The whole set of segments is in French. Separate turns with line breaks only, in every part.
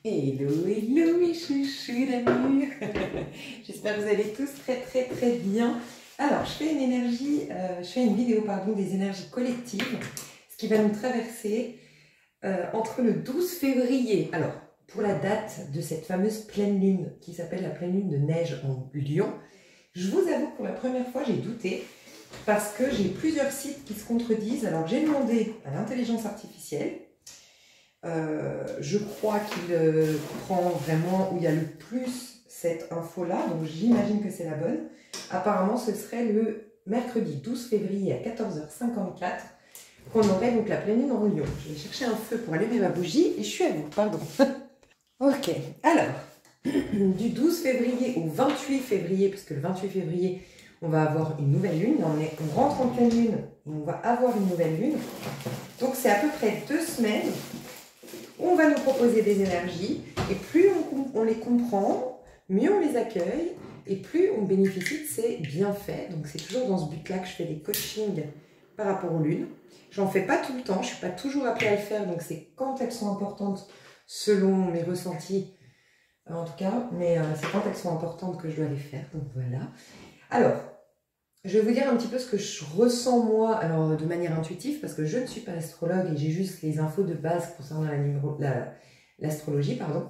Hello, hello mes chouchous d'amour. J'espère que vous allez tous très bien. Alors, je fais une vidéo pardon, des énergies collectives, ce qui va nous traverser entre le 12 février. Alors, pour la date de cette fameuse pleine lune qui s'appelle la pleine lune de neige en Lion, je vous avoue que pour la première fois, j'ai douté parce que j'ai plusieurs sites qui se contredisent. Alors, j'ai demandé à l'intelligence artificielle. Je crois qu'il prend vraiment où il y a le plus cette info-là, donc j'imagine que c'est la bonne. Apparemment, ce serait le mercredi 12 février à 14h54 qu'on aurait donc la pleine lune en Lion. Je vais chercher un feu pour allumer ma bougie et je suis à vous, pardon. Ok, alors, du 12 février au 28 février, puisque le 28 février, on va avoir une nouvelle lune. On rentre en pleine lune et on va avoir une nouvelle lune. Donc c'est à peu près 2 semaines. On va nous proposer des énergies et plus on les comprend, mieux on les accueille et plus on bénéficie de ces bienfaits. Donc c'est toujours dans ce but-là que je fais des coachings par rapport aux lunes. J'en fais pas tout le temps, je ne suis pas toujours appelée à le faire, donc c'est quand elles sont importantes selon mes ressentis en tout cas, mais c'est quand elles sont importantes que je dois les faire, donc voilà. Alors, je vais vous dire un petit peu ce que je ressens moi, alors de manière intuitive, parce que je ne suis pas astrologue et j'ai juste les infos de base concernant l'astrologie, pardon.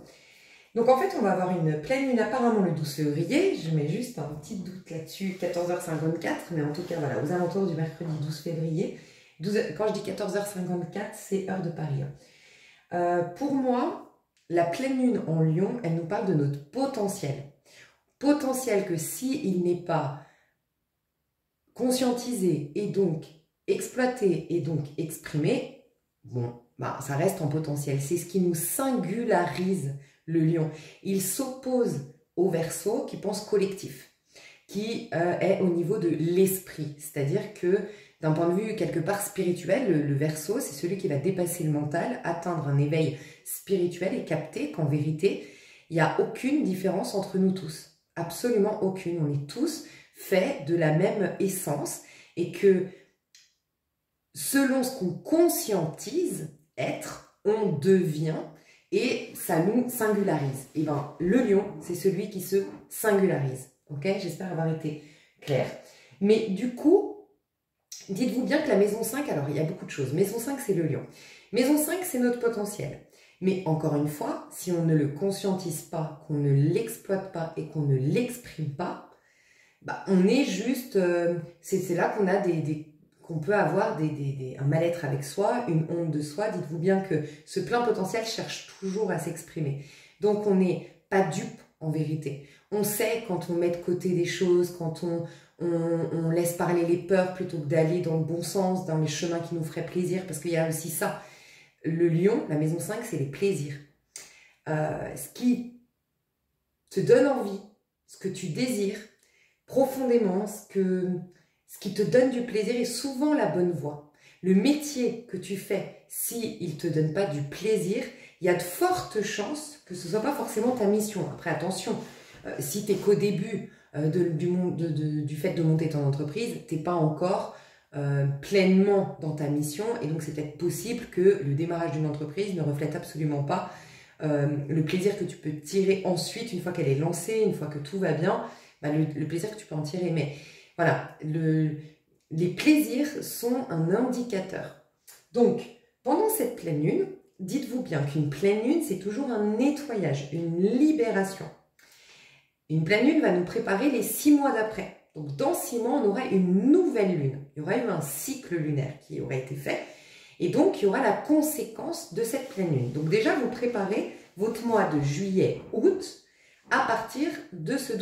Donc en fait, on va avoir une pleine lune apparemment le 12 février, je mets juste un petit doute là-dessus, 14h54, mais en tout cas, voilà, aux alentours du mercredi 12 février. Quand je dis 14h54, c'est heure de Paris. Pour moi, la pleine lune en Lion, elle nous parle de notre potentiel. Potentiel que s'il n'est pas conscientiser et donc exploiter et donc exprimer, bon, bah, ça reste en potentiel. C'est ce qui nous singularise le lion. Il s'oppose au Verseau qui pense collectif, qui est au niveau de l'esprit. C'est-à-dire que d'un point de vue quelque part spirituel, le Verseau, c'est celui qui va dépasser le mental, atteindre un éveil spirituel et capter qu'en vérité, il n'y a aucune différence entre nous tous. Absolument aucune. On est tous fait de la même essence et que selon ce qu'on conscientise être, on devient et ça nous singularise. Et bien, le lion, c'est celui qui se singularise. Ok, j'espère avoir été claire. Mais du coup, dites-vous bien que la maison 5, alors il y a beaucoup de choses. Maison 5, c'est le lion. Maison 5, c'est notre potentiel. Mais encore une fois, si on ne le conscientise pas, qu'on ne l'exploite pas et qu'on ne l'exprime pas, bah, on est juste, c'est là qu'on a qu'on peut avoir un mal-être avec soi, une honte de soi. Dites-vous bien que ce plein potentiel cherche toujours à s'exprimer. Donc on n'est pas dupe en vérité. On sait quand on met de côté des choses, quand on laisse parler les peurs plutôt que d'aller dans le bon sens, dans les chemins qui nous feraient plaisir, parce qu'il y a aussi ça. Le lion, la maison 5, c'est les plaisirs. Ce qui te donne envie, ce que tu désires, profondément, ce qui te donne du plaisir est souvent la bonne voie. Le métier que tu fais, s'il ne te donne pas du plaisir, il y a de fortes chances que ce ne soit pas forcément ta mission. Après, attention, si tu n'es qu'au début du fait de monter ton entreprise, tu n'es pas encore pleinement dans ta mission et donc c'est peut-être possible que le démarrage d'une entreprise ne reflète absolument pas le plaisir que tu peux tirer ensuite, une fois qu'elle est lancée, une fois que tout va bien, bah, le plaisir que tu peux en tirer. Mais voilà, les plaisirs sont un indicateur. Donc, pendant cette pleine lune, dites-vous bien qu'une pleine lune, c'est toujours un nettoyage, une libération. Une pleine lune va nous préparer les 6 mois d'après. Donc, dans 6 mois, on aura une nouvelle lune. Il y aura eu un cycle lunaire qui aurait été fait. Et donc, il y aura la conséquence de cette pleine lune. Donc déjà, vous préparez votre mois de juillet, août, à partir de ce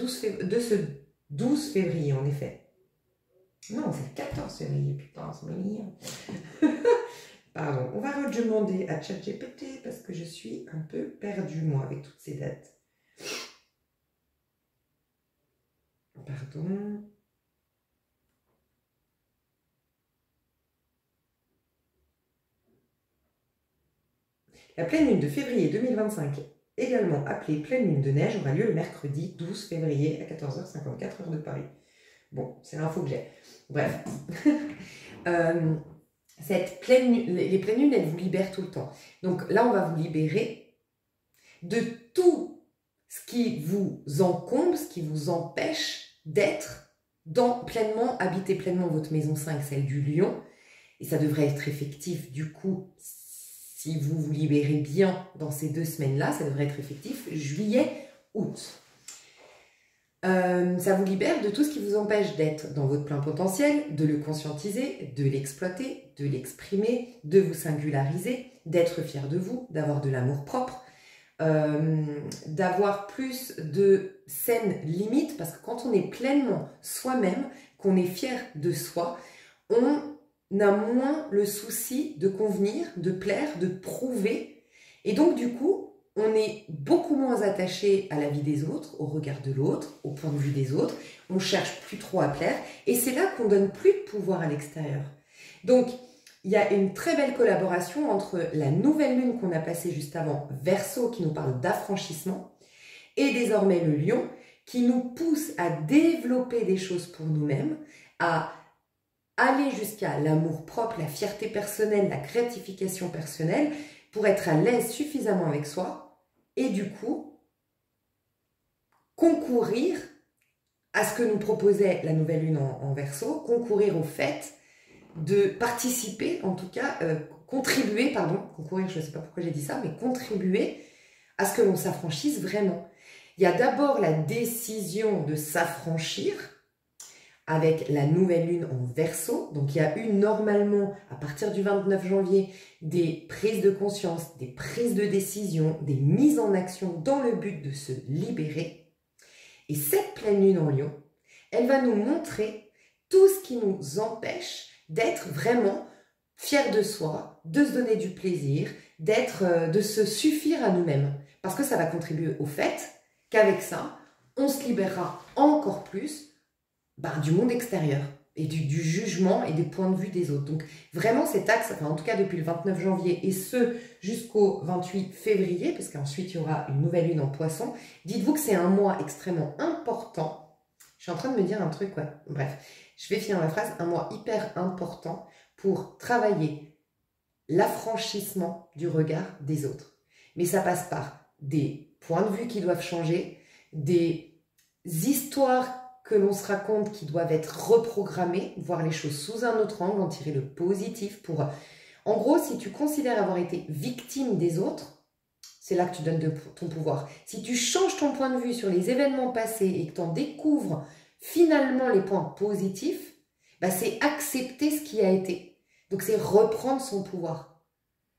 12 février, en effet. Non, c'est le 14 février, putain, c'est mignon. Pardon, on va redemander à ChatGPT parce que je suis un peu perdue, moi, avec toutes ces dates. Pardon. La pleine lune de février 2025, également appelée pleine lune de neige, aura lieu le mercredi 12 février à 14h54 heure de Paris. Bon, c'est l'info que j'ai. Bref. Les pleines lunes, elles vous libèrent tout le temps. Donc là, on va vous libérer de tout ce qui vous encombre, ce qui vous empêche d'être pleinement, habiter pleinement votre maison 5, celle du lion. Et ça devrait être effectif, du coup, si vous vous libérez bien dans ces 2 semaines-là, ça devrait être effectif juillet, août. Ça vous libère de tout ce qui vous empêche d'être dans votre plein potentiel, de le conscientiser, de l'exploiter, de l'exprimer, de vous singulariser, d'être fier de vous, d'avoir de l'amour propre, d'avoir plus de saines limites, parce que quand on est pleinement soi-même, qu'on est fier de soi, on a moins le souci de convenir, de plaire, de prouver, et donc du coup, on est beaucoup moins attaché à la vie des autres, au regard de l'autre, au point de vue des autres, on cherche plus trop à plaire, et c'est là qu'on donne plus de pouvoir à l'extérieur. Donc, il y a une très belle collaboration entre la nouvelle lune qu'on a passée juste avant, Verseau, qui nous parle d'affranchissement, et désormais le lion, qui nous pousse à développer des choses pour nous-mêmes, à aller jusqu'à l'amour propre, la fierté personnelle, la gratification personnelle, pour être à l'aise suffisamment avec soi, et du coup, concourir à ce que nous proposait la nouvelle lune en Verseau, concourir au fait de participer, en tout cas, contribuer, pardon, concourir, je ne sais pas pourquoi j'ai dit ça, mais contribuer à ce que l'on s'affranchisse vraiment. Il y a d'abord la décision de s'affranchir avec la nouvelle lune en Verseau. Donc il y a eu normalement, à partir du 29 janvier, des prises de conscience, des prises de décision, des mises en action dans le but de se libérer. Et cette pleine lune en Lion, elle va nous montrer tout ce qui nous empêche d'être vraiment fiers de soi, de se donner du plaisir, de se suffire à nous-mêmes. Parce que ça va contribuer au fait qu'avec ça, on se libérera encore plus du monde extérieur et du jugement et des points de vue des autres. Donc vraiment cet axe, enfin en tout cas depuis le 29 janvier et ce jusqu'au 28 février, parce qu'ensuite il y aura une nouvelle lune en Poisson, dites-vous que c'est un mois extrêmement important. Je suis en train de me dire un truc, ouais. Bref, je vais finir ma phrase. Un mois hyper important pour travailler l'affranchissement du regard des autres. Mais ça passe par des points de vue qui doivent changer, des histoires que l'on se raconte qui doivent être reprogrammées, voir les choses sous un autre angle, en tirer le positif pour... En gros, si tu considères avoir été victime des autres, c'est là que tu donnes ton pouvoir. Si tu changes ton point de vue sur les événements passés et que tu en découvres finalement les points positifs, c'est accepter ce qui a été. Donc c'est reprendre son pouvoir.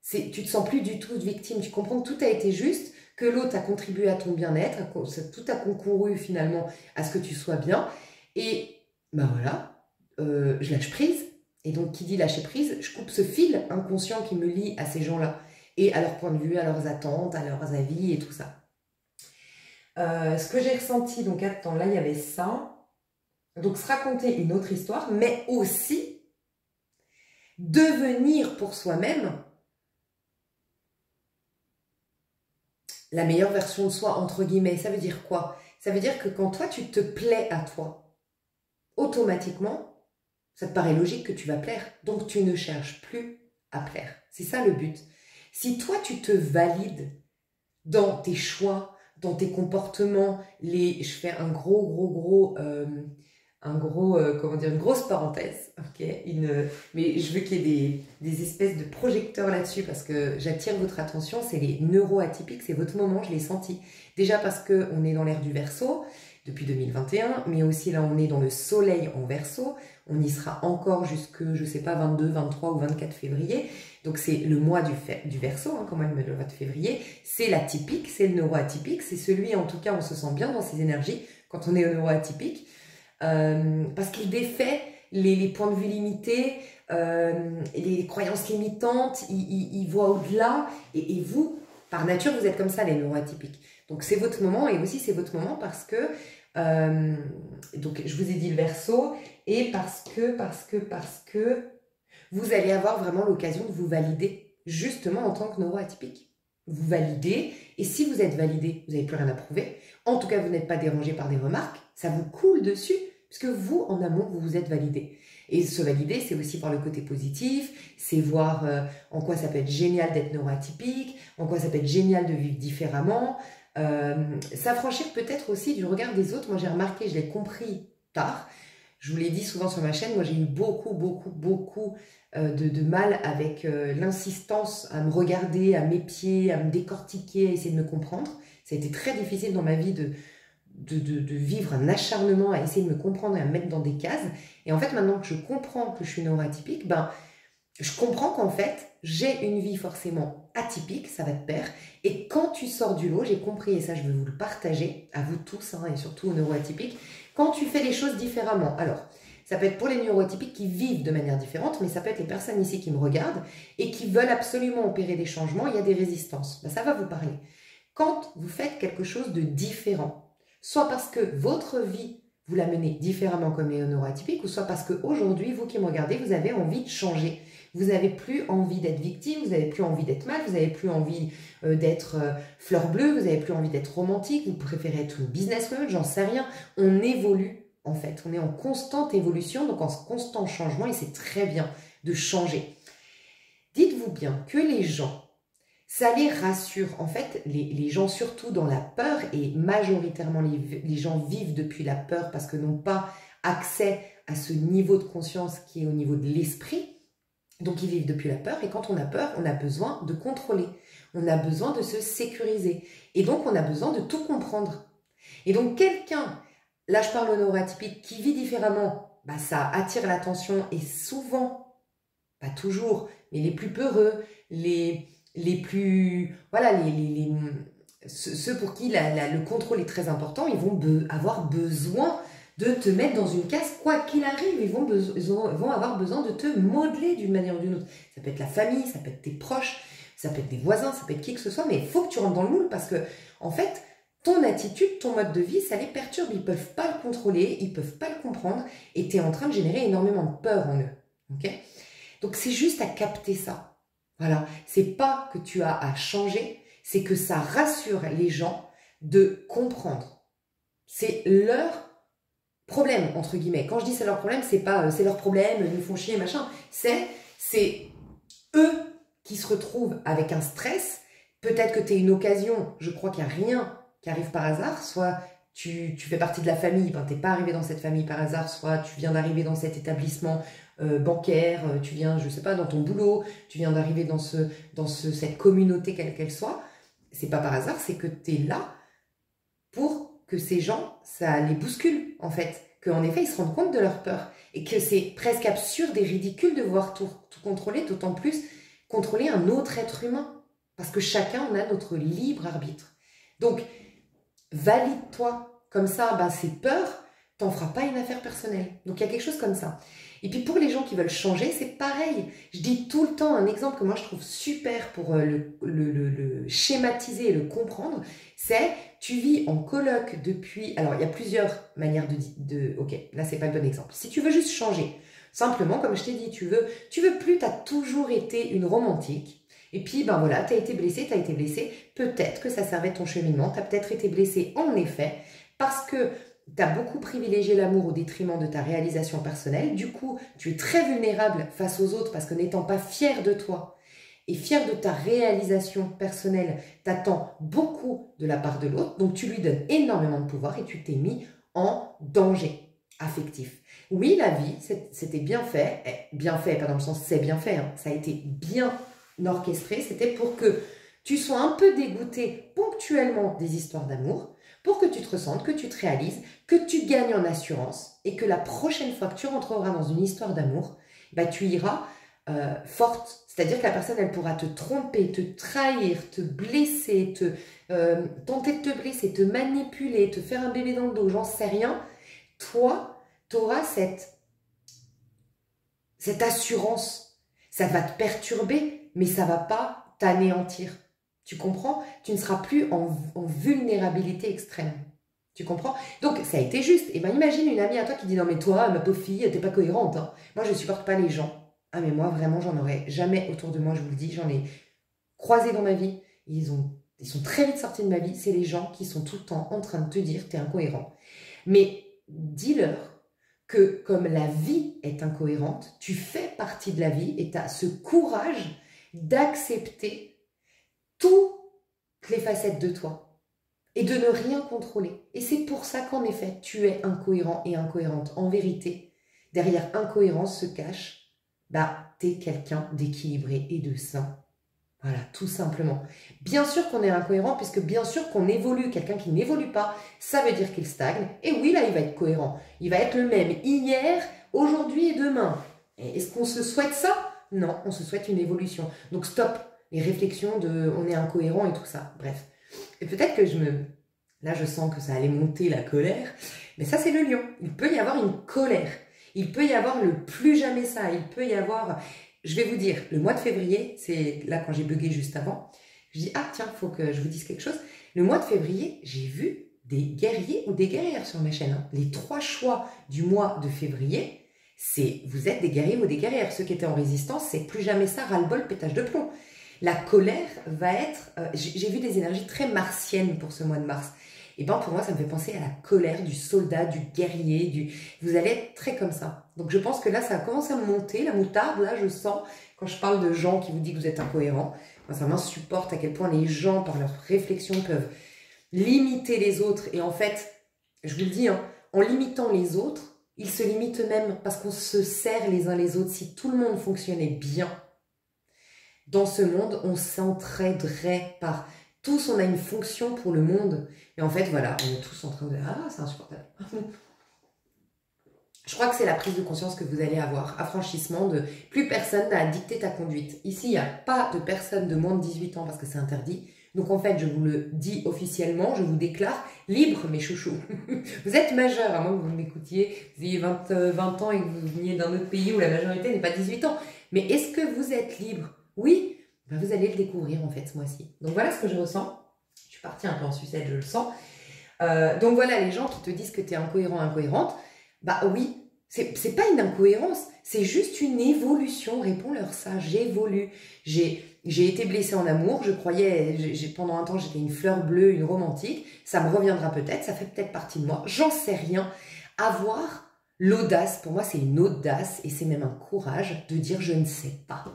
Tu te sens plus du tout victime, tu comprends que tout a été juste, que l'autre a contribué à ton bien-être, tout a concouru finalement à ce que tu sois bien. Et voilà, je lâche prise. Et donc, qui dit lâcher prise, je coupe ce fil inconscient qui me lie à ces gens-là. Et à leur point de vue, à leurs attentes, à leurs avis et tout ça. Ce que j'ai ressenti, donc attends, là il y avait ça. Donc se raconter une autre histoire, mais aussi devenir pour soi-même la meilleure version de soi, entre guillemets. Ça veut dire quoi? Ça veut dire que quand toi, tu te plais à toi, automatiquement, ça te paraît logique que tu vas plaire. Donc, tu ne cherches plus à plaire. C'est ça le but. Si toi, tu te valides dans tes choix, dans tes comportements, je fais une grosse parenthèse, ok, mais je veux qu'il y ait des espèces de projecteurs là-dessus parce que j'attire votre attention, c'est les neuroatypiques, c'est votre moment, je l'ai senti. Déjà parce qu'on est dans l'ère du Verseau depuis 2021, mais aussi là on est dans le soleil en Verseau, on y sera encore jusque, je sais pas, 22, 23 ou 24 février, donc c'est le mois du Verseau, comme moi le mois de février, c'est l'atypique, c'est le neuroatypique, c'est celui, en tout cas on se sent bien dans ses énergies quand on est au neuroatypique, parce qu'il défait les points de vue limités, les croyances limitantes, il voit au-delà, et vous, par nature, vous êtes comme ça, les neuroatypiques. Donc c'est votre moment, et aussi c'est votre moment parce que, donc je vous ai dit le Verseau, et parce que vous allez avoir vraiment l'occasion de vous valider, justement en tant que neuroatypique. Vous validez, et si vous êtes validé, vous n'avez plus rien à prouver. En tout cas, vous n'êtes pas dérangé par des remarques, ça vous coule dessus, puisque vous, en amont, vous vous êtes validé. Et se valider, c'est aussi voir le côté positif, c'est voir en quoi ça peut être génial d'être neuroatypique, en quoi ça peut être génial de vivre différemment. S'affranchir peut-être aussi du regard des autres. Moi, j'ai remarqué, je l'ai compris tard. Je vous l'ai dit souvent sur ma chaîne, moi j'ai eu beaucoup de mal avec l'insistance à me regarder, à m'épier, à me décortiquer, à essayer de me comprendre. Ça a été très difficile dans ma vie de vivre un acharnement à essayer de me comprendre et à me mettre dans des cases. Et en fait, maintenant que je comprends que je suis neuroatypique, ben, je comprends qu'en fait, j'ai une vie forcément atypique, ça va de pair. Et quand tu sors du lot, j'ai compris, et ça je veux vous le partager, à vous tous, hein, et surtout aux neuroatypiques, quand tu fais les choses différemment. Alors, ça peut être pour les neuroatypiques qui vivent de manière différente, mais ça peut être les personnes ici qui me regardent et qui veulent absolument opérer des changements, il y a des résistances. Ben, ça va vous parler. Quand vous faites quelque chose de différent, soit parce que votre vie, vous la menez différemment comme les neuroatypiques, ou soit parce qu'aujourd'hui, vous qui me regardez, vous avez envie de changer. Vous n'avez plus envie d'être victime, vous n'avez plus envie d'être mal, vous n'avez plus envie d'être fleur bleue, vous n'avez plus envie d'être romantique, vous préférez être une businesswoman, j'en sais rien. On évolue en fait, on est en constante évolution, donc en constant changement et c'est très bien de changer. Dites-vous bien que les gens, ça les rassure. En fait, les gens, surtout dans la peur, et majoritairement les gens vivent depuis la peur parce que n'ont pas accès à ce niveau de conscience qui est au niveau de l'esprit. Donc, ils vivent depuis la peur. Et quand on a peur, on a besoin de contrôler. On a besoin de se sécuriser. Et donc, on a besoin de tout comprendre. Et donc, quelqu'un, là, je parle au neuroatypique, qui vit différemment, bah, ça attire l'attention. Et souvent, pas toujours, mais les plus peureux, les plus, voilà, ceux pour qui le contrôle est très important, ils vont avoir besoin de te mettre dans une case, quoi qu'il arrive, ils vont avoir besoin de te modeler d'une manière ou d'une autre. Ça peut être la famille, ça peut être tes proches, ça peut être des voisins, ça peut être qui que ce soit, mais il faut que tu rentres dans le moule parce que, en fait, ton attitude, ton mode de vie, ça les perturbe, ils ne peuvent pas le contrôler, ils ne peuvent pas le comprendre et tu es en train de générer énormément de peur en eux. Okay, donc, c'est juste à capter ça. Voilà, c'est pas que tu as à changer, c'est que ça rassure les gens de comprendre. C'est leur problème, entre guillemets. Quand je dis c'est leur problème, c'est pas c'est leur problème, ils nous font chier, machin. C'est eux qui se retrouvent avec un stress. Peut-être que tu es une occasion, je crois qu'il n'y a rien qui arrive par hasard. Soit tu fais partie de la famille, ben, tu n'es pas arrivé dans cette famille par hasard, soit tu viens d'arriver dans cet établissement bancaire, tu viens, je sais pas, dans ton boulot, tu viens d'arriver dans cette communauté quelle qu'elle soit. C'est pas par hasard, c'est que tu es là pour que ces gens, ça les bouscule, en fait. Qu'en effet, ils se rendent compte de leur peur. Et que c'est presque absurde et ridicule de vouloir tout contrôler, d'autant plus contrôler un autre être humain. Parce que chacun, on a notre libre arbitre. Donc, valide-toi. Comme ça, ben, ces peurs, t'en feras pas une affaire personnelle. Donc, il y a quelque chose comme ça. Et puis, pour les gens qui veulent changer, c'est pareil. Je dis tout le temps un exemple que moi, je trouve super pour le schématiser et le comprendre. C'est, tu vis en coloc depuis... Alors, il y a plusieurs manières ok, là, c'est pas le bon exemple. Si tu veux juste changer, simplement, comme je t'ai dit, tu veux plus, tu as toujours été une romantique. Et puis, ben voilà, tu as été blessé. Peut-être que ça servait ton cheminement. Tu as peut-être été blessé, en effet, parce que tu as beaucoup privilégié l'amour au détriment de ta réalisation personnelle. Du coup, tu es très vulnérable face aux autres parce que n'étant pas fier de toi et fier de ta réalisation personnelle, t'attends beaucoup de la part de l'autre. Donc, tu lui donnes énormément de pouvoir et tu t'es mis en danger affectif. Oui, la vie, c'était bien fait. Bien fait, pas dans le sens c'est bien fait. Hein. Ça a été bien orchestré. C'était pour que tu sois un peu dégoûté ponctuellement des histoires d'amour, pour que tu te ressentes, que tu te réalises, que tu gagnes en assurance et que la prochaine fois que tu rentreras dans une histoire d'amour, bah, tu iras forte. C'est-à-dire que la personne, elle pourra te tromper, te trahir, te blesser, tenter de te blesser, te manipuler, te faire un bébé dans le dos, j'en sais rien. Toi, tu auras cette assurance. Ça va te perturber, mais ça ne va pas t'anéantir. Tu comprends? Tu ne seras plus en vulnérabilité extrême. Tu comprends? Donc, ça a été juste. Et ben, imagine une amie à toi qui dit « Non, mais toi, ma pauvre fille, t'es pas cohérente. Hein. Moi, je ne supporte pas les gens. » Ah, mais moi, vraiment, j'en aurais jamais autour de moi, je vous le dis. J'en ai croisé dans ma vie. Ils sont très vite sortis de ma vie. C'est les gens qui sont tout le temps en train de te dire « T'es incohérent. » Mais dis-leur que comme la vie est incohérente, tu fais partie de la vie et tu as ce courage d'accepter toutes les facettes de toi et de ne rien contrôler. Et c'est pour ça qu'en effet, tu es incohérent et incohérente. En vérité, derrière incohérence se cache, t'es quelqu'un d'équilibré et de sain. Voilà, tout simplement. Bien sûr qu'on est incohérent, puisque bien sûr qu'on évolue. Quelqu'un qui n'évolue pas, ça veut dire qu'il stagne. Et oui, là, il va être cohérent. Il va être le même hier, aujourd'hui et demain. Et est-ce qu'on se souhaite ça? Non, on se souhaite une évolution. Donc stop les réflexions de on est incohérent et tout ça. Bref. Et peut-être que là, je sens que ça allait monter la colère. Mais ça, c'est le lion. Il peut y avoir une colère. Il peut y avoir le plus jamais ça. Il peut y avoir... Je vais vous dire, le mois de février, c'est là quand j'ai bugué juste avant, je dis, ah tiens, il faut que je vous dise quelque chose. Le mois de février, j'ai vu des guerriers ou des guerrières sur ma chaîne. Les 3 choix du mois de février, c'est vous êtes des guerriers ou des guerrières. Ceux qui étaient en résistance, c'est plus jamais ça, ras-le-bol, pétage de plomb. La colère va être... j'ai vu des énergies très martiennes pour ce mois de mars. Et bien pour moi, ça me fait penser à la colère du soldat, du guerrier, vous allez être très comme ça. Donc je pense que là, ça commence à me monter, la moutarde, là, je sens, quand je parle de gens qui vous disent que vous êtes incohérents, ça m'insupporte à quel point les gens, par leurs réflexions, peuvent limiter les autres. Et en fait, je vous le dis, en limitant les autres, ils se limitent eux-mêmes parce qu'on se sert les uns les autres. Si tout le monde fonctionnait bien dans ce monde, on s'entraiderait par... Tous, on a une fonction pour le monde. Et en fait, voilà, on est tous en train de... Ah, c'est insupportable. Je crois que c'est la prise de conscience que vous allez avoir. Affranchissement de... Plus personne n'a à dicter ta conduite. Ici, il n'y a pas de personne de moins de 18 ans parce que c'est interdit. Donc en fait, je vous le dis officiellement, je vous déclare libre, mes chouchous. Vous êtes majeur, à moins que vous m'écoutiez, vous ayez 20 ans et que vous veniez d'un autre pays où la majorité n'est pas 18 ans. Mais est-ce que vous êtes libre? Oui. Vous allez le découvrir en fait ce mois-ci. Donc voilà ce que je ressens. Je suis partie un peu en sucette, je le sens. Donc voilà, les gens qui te disent que tu es incohérent, incohérente, oui, c'est pas une incohérence, c'est juste une évolution. Réponds-leur ça, j'évolue. J'ai été blessée en amour, je croyais, pendant un temps j'étais une fleur bleue, une romantique. Ça me reviendra peut-être, ça fait peut-être partie de moi, j'en sais rien. Avoir l'audace, pour moi c'est une audace et c'est même un courage de dire je ne sais pas.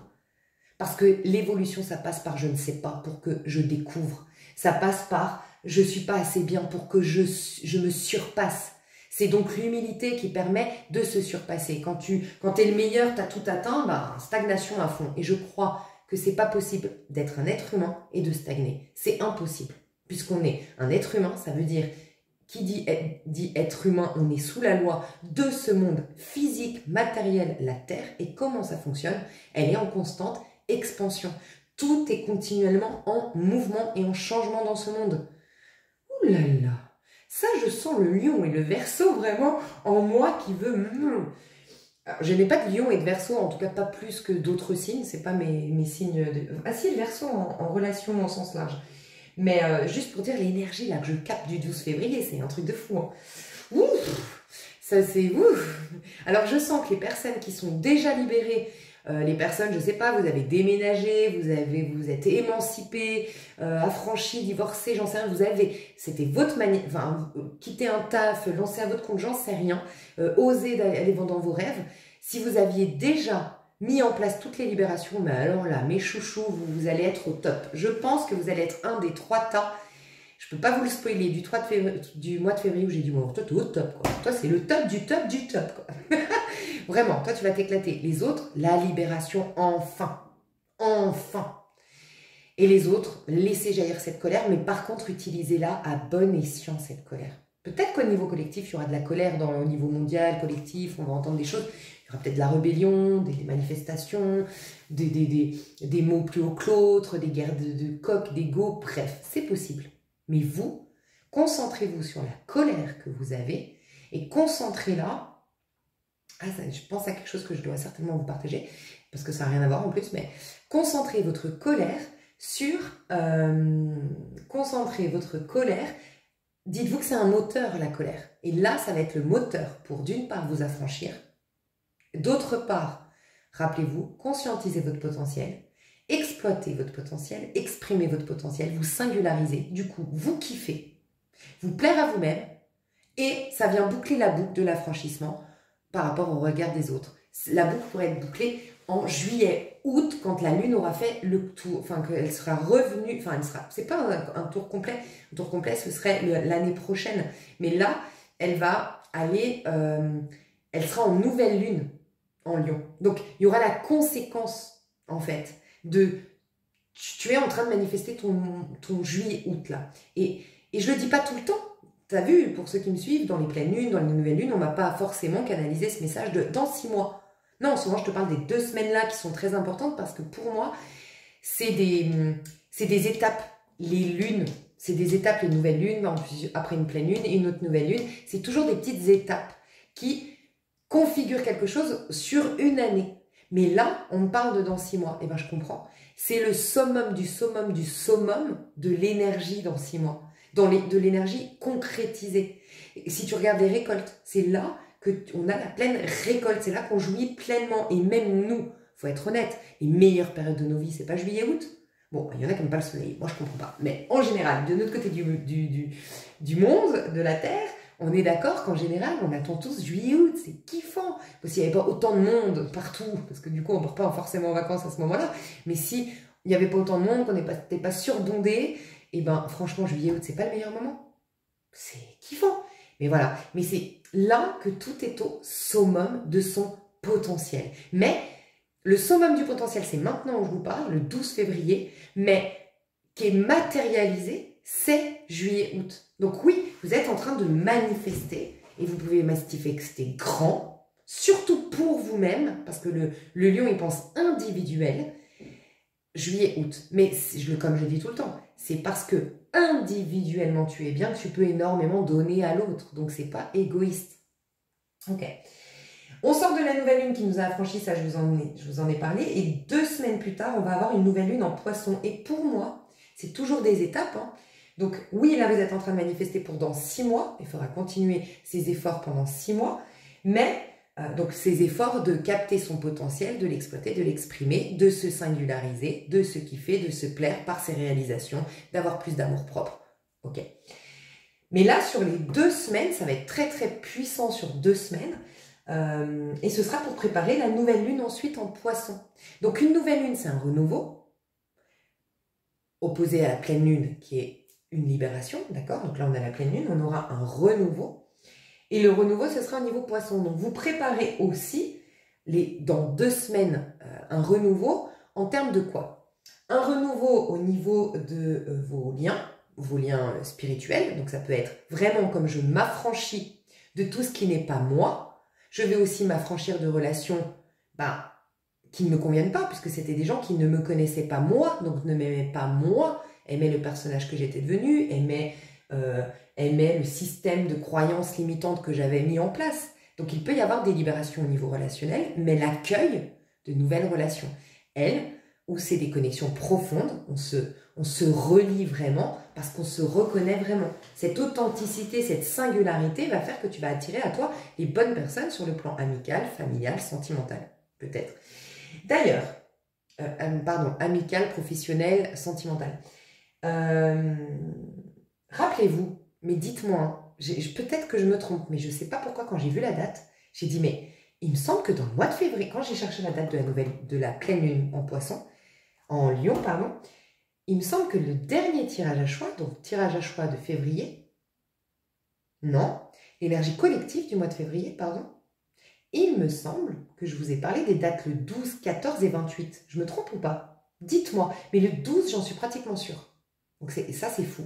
Parce que l'évolution, ça passe par je ne sais pas pour que je découvre. Ça passe par je ne suis pas assez bien pour que je me surpasse. C'est donc l'humilité qui permet de se surpasser. Quand tu es le meilleur, tu as tout atteint, stagnation à fond. Et je crois que c'est pas possible d'être un être humain et de stagner. C'est impossible. Puisqu'on est un être humain, ça veut dire, qui dit être humain, on est sous la loi de ce monde physique, matériel, la Terre. Et comment ça fonctionne? Elle est en constante expansion. Tout est continuellement en mouvement et en changement dans ce monde. Ouh là là, ça je sens le lion et le verseau vraiment en moi qui veut... Alors, je n'ai pas de lion et de verseau, en tout cas pas plus que d'autres signes, c'est pas mes signes de... Ah si, le verseau en relation en sens large. Mais juste pour dire l'énergie là que je capte du 12 février, c'est un truc de fou. Ouf, ça c'est ouf. Alors je sens que les personnes qui sont déjà libérées, les personnes, je sais pas, vous avez déménagé, vous êtes émancipé, affranchi, divorcé, j'en sais rien, c'était votre manière, quitter un taf, lancer à votre compte, j'en sais rien, oser aller dans vos rêves. Si vous aviez déjà mis en place toutes les libérations, mais alors là, mes chouchous, vous allez être au top. Je pense que vous allez être un des 3 tas. Je peux pas vous le spoiler du mois de février où j'ai dit, bon, toi, t'es au top, quoi. Toi, c'est le top du top du top, quoi. Vraiment, toi, tu vas t'éclater. Les autres, la libération, enfin. Enfin. Et les autres, laissez jaillir cette colère, mais par contre, utilisez-la à bon escient, cette colère. Peut-être qu'au niveau collectif, il y aura de la colère au niveau mondial, collectif, on va entendre des choses. Il y aura peut-être de la rébellion, des manifestations, des mots plus hauts que l'autre, des guerres de coq, d'ego, bref, c'est possible. Mais vous, concentrez-vous sur la colère que vous avez et concentrez-la. Ah, je pense à quelque chose que je dois certainement vous partager, parce que ça n'a rien à voir en plus, mais concentrez votre colère sur... concentrez votre colère. Dites-vous que c'est un moteur, la colère. Et là, ça va être le moteur pour, d'une part, vous affranchir. D'autre part, rappelez-vous, conscientisez votre potentiel, exploitez votre potentiel, exprimez votre potentiel, vous singularisez. Du coup, vous kiffez, vous plaire à vous-même, et ça vient boucler la boucle de l'affranchissement. par rapport au regard des autres. La boucle pourrait être bouclée en juillet, août, quand la lune aura fait le tour, enfin qu'elle sera revenue, enfin c'est pas un tour complet, un tour complet ce serait l'année prochaine, mais là elle va aller, elle sera en nouvelle lune en Lion. Donc il y aura la conséquence en fait de, tu es en train de manifester ton juillet-août là, et je le dis pas tout le temps. T'as vu, pour ceux qui me suivent, dans les pleines lunes, dans les nouvelles lunes, on m'a pas forcément canalisé ce message de dans 6 mois. Non, souvent je te parle des 2 semaines-là qui sont très importantes parce que pour moi, c'est des étapes. Les lunes, c'est des étapes, les nouvelles lunes, après une pleine lune et une autre nouvelle lune. C'est toujours des petites étapes qui configurent quelque chose sur une année. Mais là, on me parle de dans 6 mois. Eh bien, je comprends. C'est le summum du summum du summum de l'énergie dans 6 mois. De l'énergie concrétisée. Et si tu regardes les récoltes, c'est là qu'on a la pleine récolte, c'est là qu'on jouit pleinement. Et même nous, faut être honnête, les meilleures périodes de nos vies, c'est pas juillet-août. Bon, il y en a qui n'aiment pas le soleil, moi je comprends pas. Mais en général, de notre côté du monde, de la Terre, on est d'accord qu'en général, on attend tous juillet-août, c'est kiffant. Parce qu'il n'y avait pas autant de monde partout, parce que du coup, on ne part pas forcément en vacances à ce moment-là. Mais si il n'y avait pas autant de monde, qu'on n'était pas surbondé, et ben franchement, juillet-août, c'est pas le meilleur moment. C'est kiffant. Mais voilà, mais c'est là que tout est au summum de son potentiel. Mais le summum du potentiel, c'est maintenant où je vous parle, le 12 février, mais qui est matérialisé, c'est juillet-août. Donc oui, vous êtes en train de manifester, et vous pouvez manifester grand, surtout pour vous-même, parce que le lion, il pense individuel, juillet-août. Mais comme je le dis tout le temps, c'est parce que individuellement tu es bien que tu peux énormément donner à l'autre. Donc c'est pas égoïste. Ok. On sort de la nouvelle lune qui nous a affranchis, ça je vous en ai parlé. Et 2 semaines plus tard, on va avoir une nouvelle lune en poisson. Et pour moi, c'est toujours des étapes. Hein. Donc oui, là vous êtes en train de manifester pour dans 6 mois. Il faudra continuer ces efforts pendant 6 mois. Mais donc ces efforts de capter son potentiel, de l'exploiter, de l'exprimer, de se singulariser, de se kiffer, de se plaire par ses réalisations, d'avoir plus d'amour propre. Ok. Mais là, sur les 2 semaines, ça va être très très puissant sur 2 semaines. Et ce sera pour préparer la nouvelle lune ensuite en poisson. Donc une nouvelle lune, c'est un renouveau, opposé à la pleine lune qui est une libération, d'accord? Donc là, on a la pleine lune, on aura un renouveau. Et le renouveau, ce sera au niveau poisson. Donc, vous préparez aussi, dans 2 semaines, un renouveau en termes de quoi? Un renouveau au niveau de vos liens spirituels. Donc, ça peut être vraiment comme je m'affranchis de tout ce qui n'est pas moi. Je vais aussi m'affranchir de relations qui ne me conviennent pas, puisque c'était des gens qui ne me connaissaient pas moi, donc ne m'aimaient pas moi, aimaient le personnage que j'étais devenue, aimaient le système de croyances limitantes que j'avais mis en place. Donc il peut y avoir des libérations au niveau relationnel, mais l'accueil de nouvelles relations, où c'est des connexions profondes, on se relie vraiment parce qu'on se reconnaît vraiment. Cette authenticité, cette singularité va faire que tu vas attirer à toi les bonnes personnes sur le plan amical, familial, sentimental, peut-être. D'ailleurs, amical, professionnel, sentimental. Rappelez-vous, mais dites-moi, hein, peut-être que je me trompe, mais je ne sais pas pourquoi quand j'ai vu la date, j'ai dit mais il me semble que dans le mois de février, quand j'ai cherché la date de la pleine lune en Lion, pardon, il me semble que le dernier tirage à choix, donc tirage à choix de février, non, l'énergie collective du mois de février, pardon, il me semble que je vous ai parlé des dates le 12, 14 et 28. Je me trompe ou pas? Dites-moi, mais le 12, j'en suis pratiquement sûre. Donc ça, c'est fou.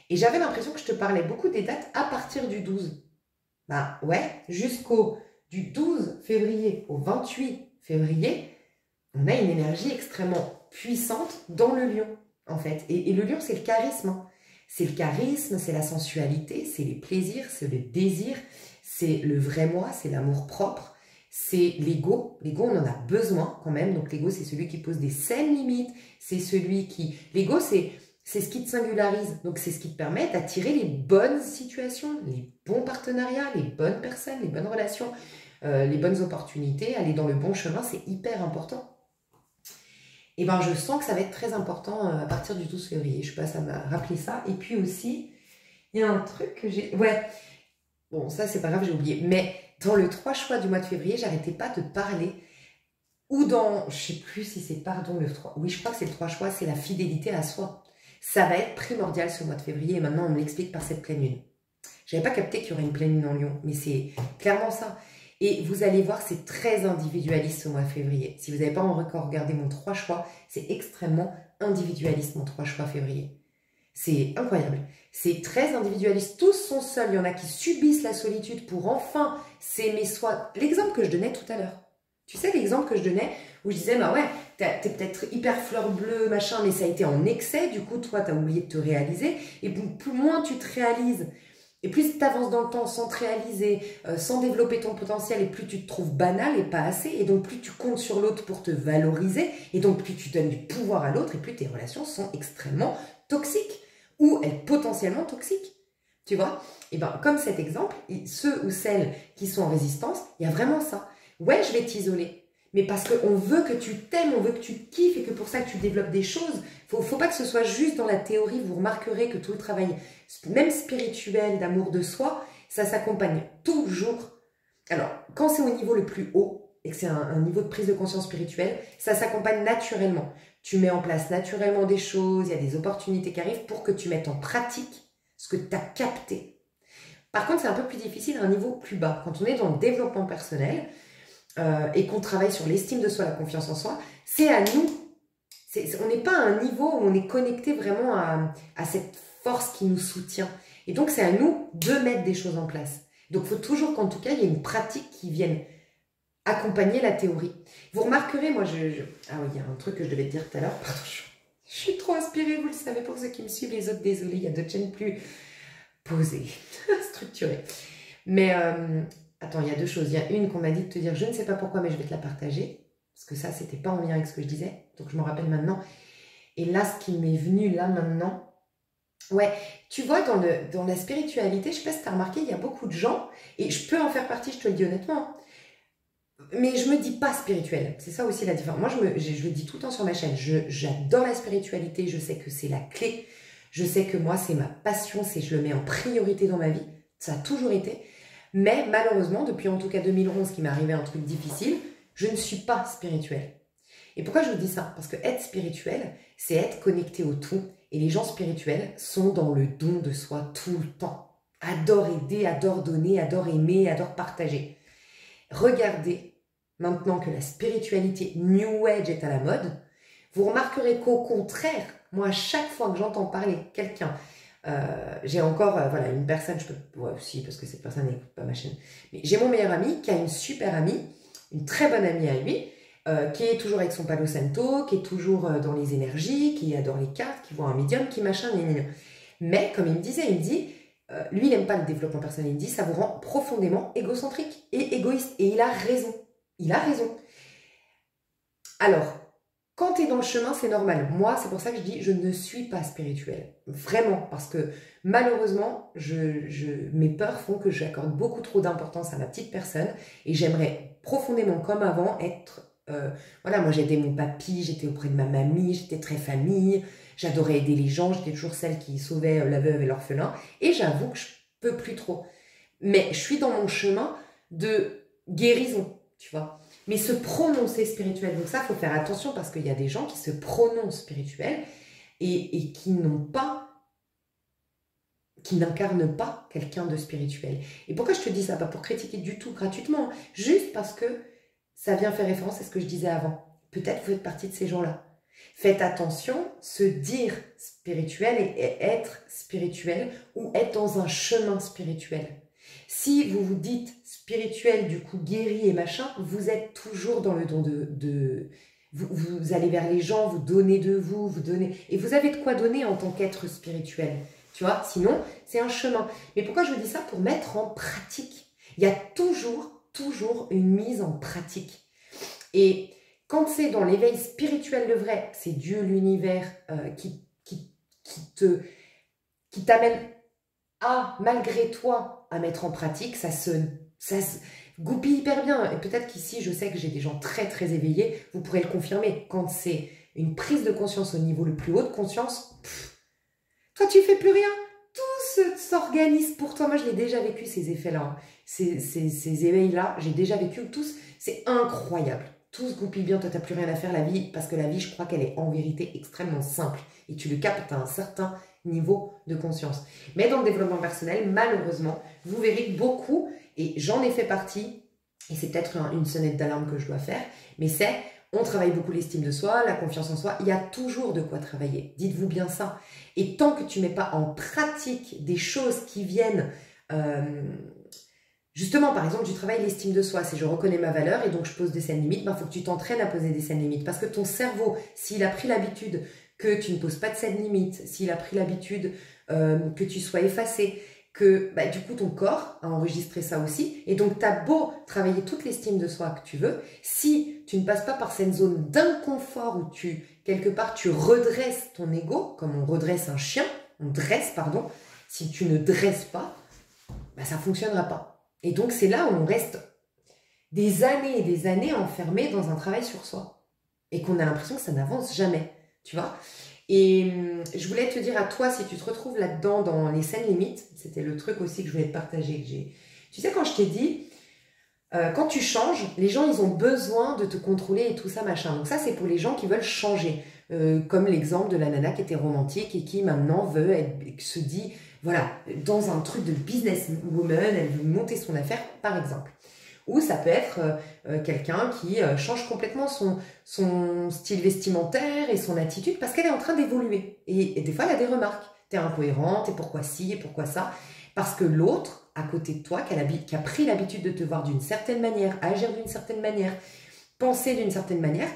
Et j'avais l'impression que je te parlais beaucoup des dates à partir du 12. Bah ouais, du 12 février au 28 février, on a une énergie extrêmement puissante dans le lion, en fait. Et le lion, c'est le charisme. Hein. C'est le charisme, c'est la sensualité, c'est les plaisirs, c'est le désir, c'est le vrai moi, c'est l'amour propre, c'est l'ego. L'ego, on en a besoin quand même. Donc l'ego, c'est celui qui pose des saines limites. C'est celui qui... L'ego, c'est ce qui te singularise. Donc c'est ce qui te permet d'attirer les bonnes situations, les bons partenariats, les bonnes personnes, les bonnes relations, les bonnes opportunités, aller dans le bon chemin, c'est hyper important. Et ben je sens que ça va être très important à partir du 12 février. Je sais pas, ça m'a rappelé ça. Et puis aussi, il y a un truc que j'ai... Ouais, Bon, ça, c'est pas grave, j'ai oublié. Mais dans le 3 choix du mois de février, j'arrêtais pas de parler. Ou dans, je sais plus si c'est, pardon, le 3. Oui, je crois que c'est le 3 choix, c'est la fidélité à soi. Ça va être primordial ce mois de février. Et maintenant, on me l'explique par cette pleine lune. J'avais pas capté qu'il y aurait une pleine lune en Lion, mais c'est clairement ça. Et vous allez voir, c'est très individualiste ce mois de février. Si vous n'avez pas encore regardé mon 3 choix, c'est extrêmement individualiste mon 3 choix février. C'est incroyable. C'est très individualiste. Tous sont seuls. Il y en a qui subissent la solitude pour enfin s'aimer soi. L'exemple que je donnais tout à l'heure. Tu sais, l'exemple que je donnais où je disais, bah ouais, t'es peut-être hyper fleur bleue, machin, mais ça a été en excès. Du coup, toi, t'as oublié de te réaliser. Et plus moins tu te réalises, et plus tu avances dans le temps sans te réaliser, sans développer ton potentiel, et plus tu te trouves banal et pas assez, et donc plus tu comptes sur l'autre pour te valoriser, et donc plus tu donnes du pouvoir à l'autre, et plus tes relations sont extrêmement toxiques, ou potentiellement toxiques. Tu vois? Et bien, comme cet exemple, ceux ou celles qui sont en résistance, il y a vraiment ça. Ouais, je vais t'isoler, mais parce qu'on veut que tu t'aimes, on veut que tu te kiffes, et que pour ça que tu développes des choses. Faut pas que ce soit juste dans la théorie. Vous remarquerez que tout le travail, même spirituel, d'amour de soi, ça s'accompagne toujours. Alors, quand c'est au niveau le plus haut, et que c'est un niveau de prise de conscience spirituelle, ça s'accompagne naturellement. Tu mets en place naturellement des choses, il y a des opportunités qui arrivent pour que tu mettes en pratique ce que tu as capté. Par contre, c'est un peu plus difficile à un niveau plus bas. Quand on est dans le développement personnel et qu'on travaille sur l'estime de soi, la confiance en soi, c'est à nous. On n'est pas à un niveau où on est connecté vraiment à cette force qui nous soutient. Et donc, c'est à nous de mettre des choses en place. Donc, il faut toujours qu'en tout cas, il y ait une pratique qui vienne accompagner la théorie. Vous remarquerez, moi, ah oui, il y a un truc que je devais te dire tout à l'heure. Pardon, je suis trop inspirée, vous le savez, pour ceux qui me suivent, les autres, désolé, il y a d'autres chaînes plus posées, structurées. Mais, attends, il y a deux choses. Il y a une qu'on m'a dit de te dire, je ne sais pas pourquoi, mais je vais te la partager. Parce que ça, c'était pas en lien avec ce que je disais. Donc, je me rappelle maintenant. Et là, ce qui m'est venu là maintenant, ouais, tu vois, dans la spiritualité, je sais pas si tu as remarqué, il y a beaucoup de gens, et je peux en faire partie, je te le dis honnêtement, mais je me dis pas spirituelle. C'est ça aussi la différence. Moi, je le dis tout le temps sur ma chaîne. J'adore la spiritualité, je sais que c'est la clé. Je sais que moi, c'est ma passion, je le mets en priorité dans ma vie. Ça a toujours été. Mais malheureusement, depuis en tout cas 2011, qui m'est arrivé un truc difficile, je ne suis pas spirituelle. Et pourquoi je vous dis ça? Parce que être spirituel, c'est être connecté au tout. Et les gens spirituels sont dans le don de soi tout le temps. Adorent aider, adorent donner, adorent aimer, adorent partager. Regardez, maintenant que la spiritualité New Age est à la mode, vous remarquerez qu'au contraire, moi, à chaque fois que j'entends parler quelqu'un, j'ai encore voilà, une personne, je peux, ouais, aussi parce que cette personne n'écoute pas ma chaîne, mais j'ai mon meilleur ami qui a une super amie, une très bonne amie à lui, qui est toujours avec son Palo Santo, qui est toujours dans les énergies, qui adore les cartes, qui voit un médium, qui machin, mais comme il me disait, il me dit, lui il n'aime pas le développement personnel, il me dit ça vous rend profondément égocentrique et égoïste, et il a raison, il a raison. Alors, quand tu es dans le chemin, c'est normal. Moi, c'est pour ça que je dis, je ne suis pas spirituelle. Vraiment, parce que malheureusement, mes peurs font que j'accorde beaucoup trop d'importance à ma petite personne et j'aimerais profondément, comme avant, être... voilà, moi j'aidais mon papy, j'étais auprès de ma mamie, j'étais très famille, j'adorais aider les gens, j'étais toujours celle qui sauvait la veuve et l'orphelin. Et j'avoue que je peux plus trop. Mais je suis dans mon chemin de guérison, tu vois. Mais se prononcer spirituel, donc ça, il faut faire attention parce qu'il y a des gens qui se prononcent spirituels et qui n'incarnent pas quelqu'un de spirituel. Et pourquoi je te dis ça? Pas pour critiquer du tout gratuitement, juste parce que ça vient faire référence à ce que je disais avant. Peut-être vous faites partie de ces gens-là. Faites attention, se dire spirituel et être spirituel ou être dans un chemin spirituel. Si vous vous dites spirituel, du coup guéri et machin, vous êtes toujours dans le don vous allez vers les gens, vous donnez de vous, vous donnez... Et vous avez de quoi donner en tant qu'être spirituel. Tu vois, sinon, c'est un chemin. Mais pourquoi je vous dis ça? Pour mettre en pratique. Il y a toujours une mise en pratique. Et quand c'est dans l'éveil spirituel le vrai, c'est Dieu, l'univers qui t'amène à, malgré toi, à mettre en pratique, ça se goupille hyper bien. Et peut-être qu'ici, je sais que j'ai des gens très très éveillés, vous pourrez le confirmer. Quand c'est une prise de conscience au niveau le plus haut de conscience, toi tu fais plus rien. Tout s'organise pour toi. Moi, je l'ai déjà vécu, ces effets-là. Hein. Ces éveils-là, j'ai déjà vécu tous. C'est incroyable. Tout se goupille bien, toi, tu n'as plus rien à faire, la vie. Parce que la vie, je crois qu'elle est en vérité extrêmement simple. Et tu le captes à un certain niveau de conscience. Mais dans le développement personnel, malheureusement, vous verrez que beaucoup, et j'en ai fait partie, et c'est peut-être une sonnette d'alarme que je dois faire, mais c'est, on travaille beaucoup l'estime de soi, la confiance en soi, il y a toujours de quoi travailler. Dites-vous bien ça. Et tant que tu ne mets pas en pratique des choses qui viennent... justement, par exemple, tu travailles l'estime de soi, c'est je reconnais ma valeur et donc je pose des saines limites, il faut que tu t'entraînes à poser des saines limites. Parce que ton cerveau, s'il a pris l'habitude que tu ne poses pas de saines limites, s'il a pris l'habitude que tu sois effacé, que du coup ton corps a enregistré ça aussi, et donc tu as beau travailler toute l'estime de soi que tu veux, si tu ne passes pas par cette zone d'inconfort où quelque part tu redresses ton ego, comme on redresse un chien, on dresse, pardon, si tu ne dresses pas, ça ne fonctionnera pas. Et donc c'est là où on reste des années et des années enfermés dans un travail sur soi, et qu'on a l'impression que ça n'avance jamais, tu vois. Et je voulais te dire à toi, si tu te retrouves là-dedans, dans les saines limites, c'était le truc aussi que je voulais te partager. Tu sais, quand je t'ai dit, quand tu changes, les gens, ils ont besoin de te contrôler et tout ça, machin. Donc ça, c'est pour les gens qui veulent changer. Comme l'exemple de la nana qui était romantique et qui maintenant se dit, voilà, dans un truc de businesswoman, elle veut monter son affaire, par exemple. Ou ça peut être quelqu'un qui change complètement son style vestimentaire et son attitude parce qu'elle est en train d'évoluer. Et des fois, elle a des remarques. T'es incohérente, et pourquoi ci, et pourquoi ça. Parce que l'autre, à côté de toi, qui a pris l'habitude de te voir d'une certaine manière, agir d'une certaine manière, penser d'une certaine manière,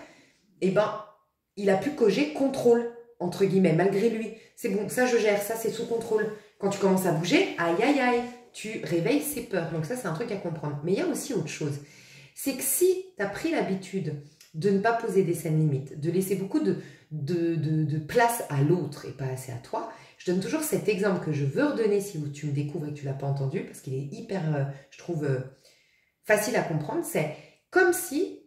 il a pu coger contrôle, entre guillemets, malgré lui. C'est bon, ça je gère, ça c'est sous contrôle. Quand tu commences à bouger, aïe aïe aïe, tu réveilles ses peurs. Donc ça, c'est un truc à comprendre. Mais il y a aussi autre chose. C'est que si tu as pris l'habitude de ne pas poser des saines limites, de laisser beaucoup de place à l'autre et pas assez à toi, je donne toujours cet exemple que je veux redonner si tu me découvres et que tu ne l'as pas entendu, parce qu'il est hyper, je trouve, facile à comprendre. C'est comme si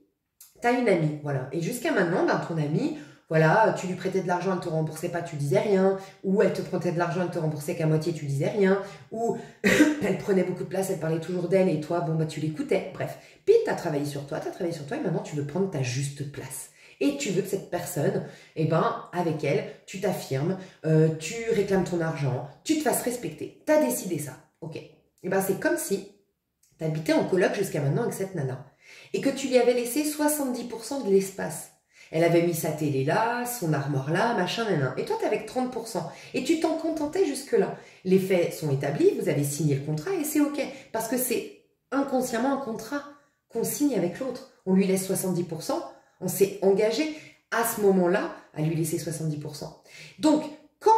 tu as une amie, voilà. Et jusqu'à maintenant, ton amie... Voilà, tu lui prêtais de l'argent, elle ne te remboursait pas, tu disais rien. Ou elle te prêtait de l'argent, elle te remboursait qu'à moitié, tu disais rien. Ou elle prenait beaucoup de place, elle parlait toujours d'elle et toi, tu l'écoutais. Bref. Puis tu as travaillé sur toi et maintenant tu veux prendre ta juste place. Et tu veux que cette personne, avec elle, tu t'affirmes, tu réclames ton argent, tu te fasses respecter. Tu as décidé ça. Ok. C'est comme si tu habitais en coloc jusqu'à maintenant avec cette nana. Et que tu lui avais laissé 70% de l'espace. Elle avait mis sa télé là, son armoire là, machin, nanan. Et toi, tu avec 30%. Et tu t'en contentais jusque-là. Les faits sont établis, vous avez signé le contrat et c'est OK. Parce que c'est inconsciemment un contrat qu'on signe avec l'autre. On lui laisse 70%, on s'est engagé à ce moment-là à lui laisser 70%. Donc, quand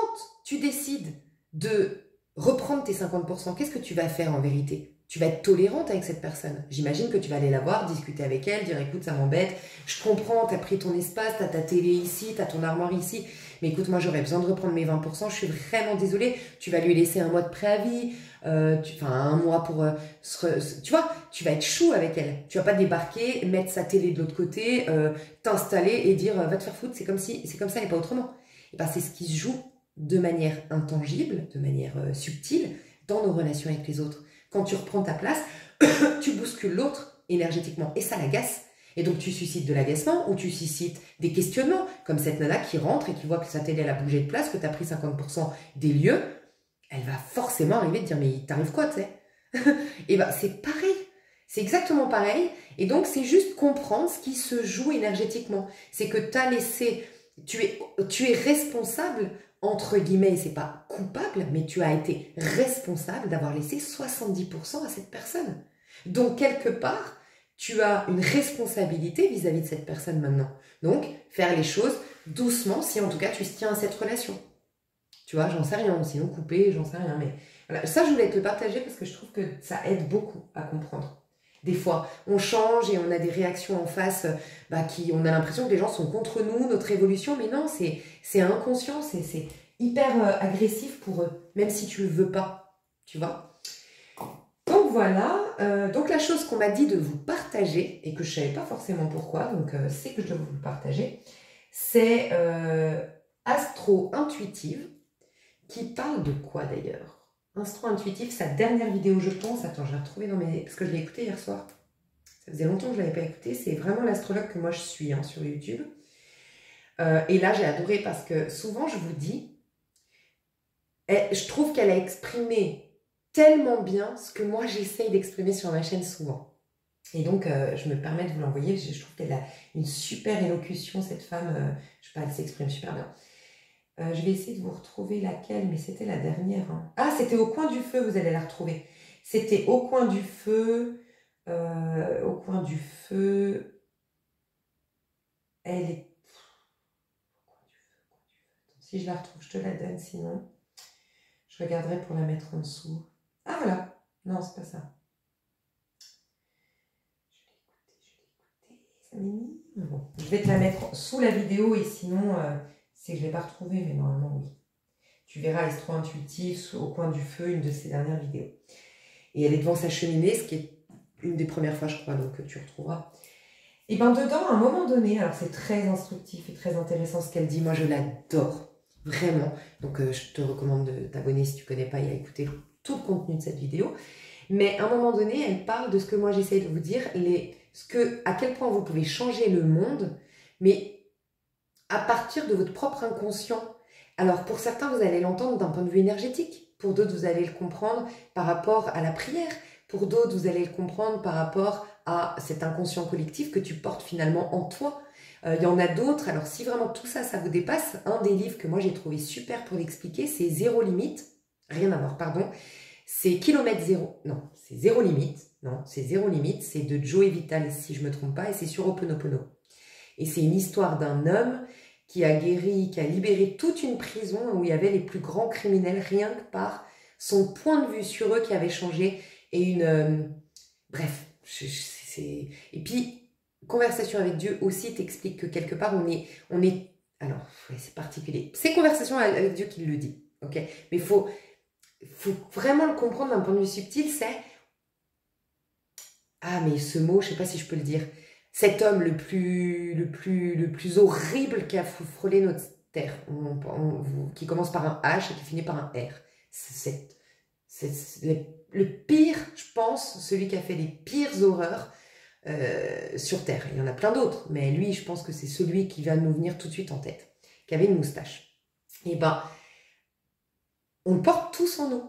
tu décides de reprendre tes 50%, qu'est-ce que tu vas faire en vérité ? Tu vas être tolérante avec cette personne. J'imagine que tu vas aller la voir, discuter avec elle, dire écoute, ça m'embête, je comprends, tu as pris ton espace, tu as ta télé ici, tu as ton armoire ici, mais écoute, moi j'aurais besoin de reprendre mes 20%, je suis vraiment désolée, tu vas lui laisser un mois de préavis, un mois pour... tu vois, tu vas être chou avec elle. Tu vas pas débarquer, mettre sa télé de l'autre côté, t'installer et dire va te faire foutre, c'est comme ça et pas autrement. Et c'est ce qui se joue de manière intangible, de manière subtile, dans nos relations avec les autres. Quand tu reprends ta place, tu bouscules l'autre énergétiquement et ça l'agace. Et donc tu suscites de l'agacement ou tu suscites des questionnements, comme cette nana qui rentre et qui voit que sa télé elle a bougé de place, que tu as pris 50% des lieux, elle va forcément arriver à te dire mais t'arrives quoi, tu sais. Et c'est pareil, c'est exactement pareil. Et donc c'est juste comprendre ce qui se joue énergétiquement. C'est que tu as laissé, tu es responsable entre guillemets, c'est pas coupable, mais tu as été responsable d'avoir laissé 70% à cette personne. Donc, quelque part, tu as une responsabilité vis-à-vis de cette personne maintenant. Donc, faire les choses doucement, si en tout cas tu tiens à cette relation. Tu vois, j'en sais rien, sinon couper, j'en sais rien, mais voilà. Ça, je voulais te le partager parce que je trouve que ça aide beaucoup à comprendre. Des fois, on change et on a des réactions en face on a l'impression que les gens sont contre nous, notre évolution, mais non, c'est inconscient, c'est hyper agressif pour eux, même si tu le veux pas, tu vois. Donc voilà, donc la chose qu'on m'a dit de vous partager, et que je savais pas forcément pourquoi, donc c'est que je dois vous le partager, c'est Astro-Intuitive, qui parle de quoi d'ailleurs? Instro intuitif, sa dernière vidéo, je pense. Attends, je l'ai retrouvée dans mes... Parce que je l'ai écoutée hier soir. Ça faisait longtemps que je ne l'avais pas écoutée. C'est vraiment l'astrologue que moi je suis hein, sur YouTube. Et là, j'ai adoré parce que souvent, je vous dis, je trouve qu'elle a exprimé tellement bien ce que moi j'essaye d'exprimer sur ma chaîne souvent. Et donc, je me permets de vous l'envoyer. Je trouve qu'elle a une super élocution, cette femme. Je sais pas, elle s'exprime super bien. Je vais essayer de vous retrouver laquelle, mais c'était la dernière. Hein. Ah, c'était Au coin du feu, vous allez la retrouver. C'était Au coin du feu. Au coin du feu. Elle est... Si je la retrouve, je te la donne, sinon. Je regarderai pour la mettre en dessous. Ah, voilà. Non, c'est pas ça. Je l'ai écoutée. Ça m'énerve. Bon, je vais te la mettre sous la vidéo et sinon... c'est que je ne l'ai pas retrouvée, mais normalement, oui. Tu verras Astro Intuitif Au coin du feu, une de ses dernières vidéos. Et elle est devant sa cheminée, ce qui est une des premières fois, je crois, donc tu retrouveras. Et bien dedans, à un moment donné, alors c'est très instructif et très intéressant ce qu'elle dit, moi je l'adore, vraiment. Donc je te recommande de t'abonner si tu ne connais pas et à écouter tout le contenu de cette vidéo. Mais à un moment donné, elle parle de ce que moi j'essaye de vous dire, à quel point vous pouvez changer le monde, mais à partir de votre propre inconscient. Alors pour certains, vous allez l'entendre d'un point de vue énergétique. Pour d'autres, vous allez le comprendre par rapport à la prière. Pour d'autres, vous allez le comprendre par rapport à cet inconscient collectif que tu portes finalement en toi. Il y en a d'autres. Alors si vraiment tout ça, ça vous dépasse, un des livres que moi j'ai trouvé super pour l'expliquer, c'est Zéro Limite. Rien à voir, pardon. C'est Kilomètre Zéro. Non, c'est Zéro Limite. Non, c'est Zéro Limite. C'est de Joe Vitale, si je ne me trompe pas, et c'est sur Ho'oponopono. Et c'est une histoire d'un homme qui a guéri, qui a libéré toute une prison où il y avait les plus grands criminels, rien que par son point de vue sur eux qui avait changé. Et une... bref, et puis, Conversation avec Dieu aussi t'explique que quelque part, on est alors, ouais, c'est particulier. C'est Conversation avec Dieu qui le dit, ok? Mais il faut vraiment le comprendre d'un point de vue subtil, c'est... Ah, mais ce mot, je ne sais pas si je peux le dire. Cet homme le plus horrible qui a frôlé notre terre, qui commence par un H et qui finit par un R. C'est le pire, je pense, celui qui a fait les pires horreurs sur Terre. Il y en a plein d'autres, mais lui, je pense que c'est celui qui va nous venir tout de suite en tête, qui avait une moustache. Et ben, on le porte tous en nous.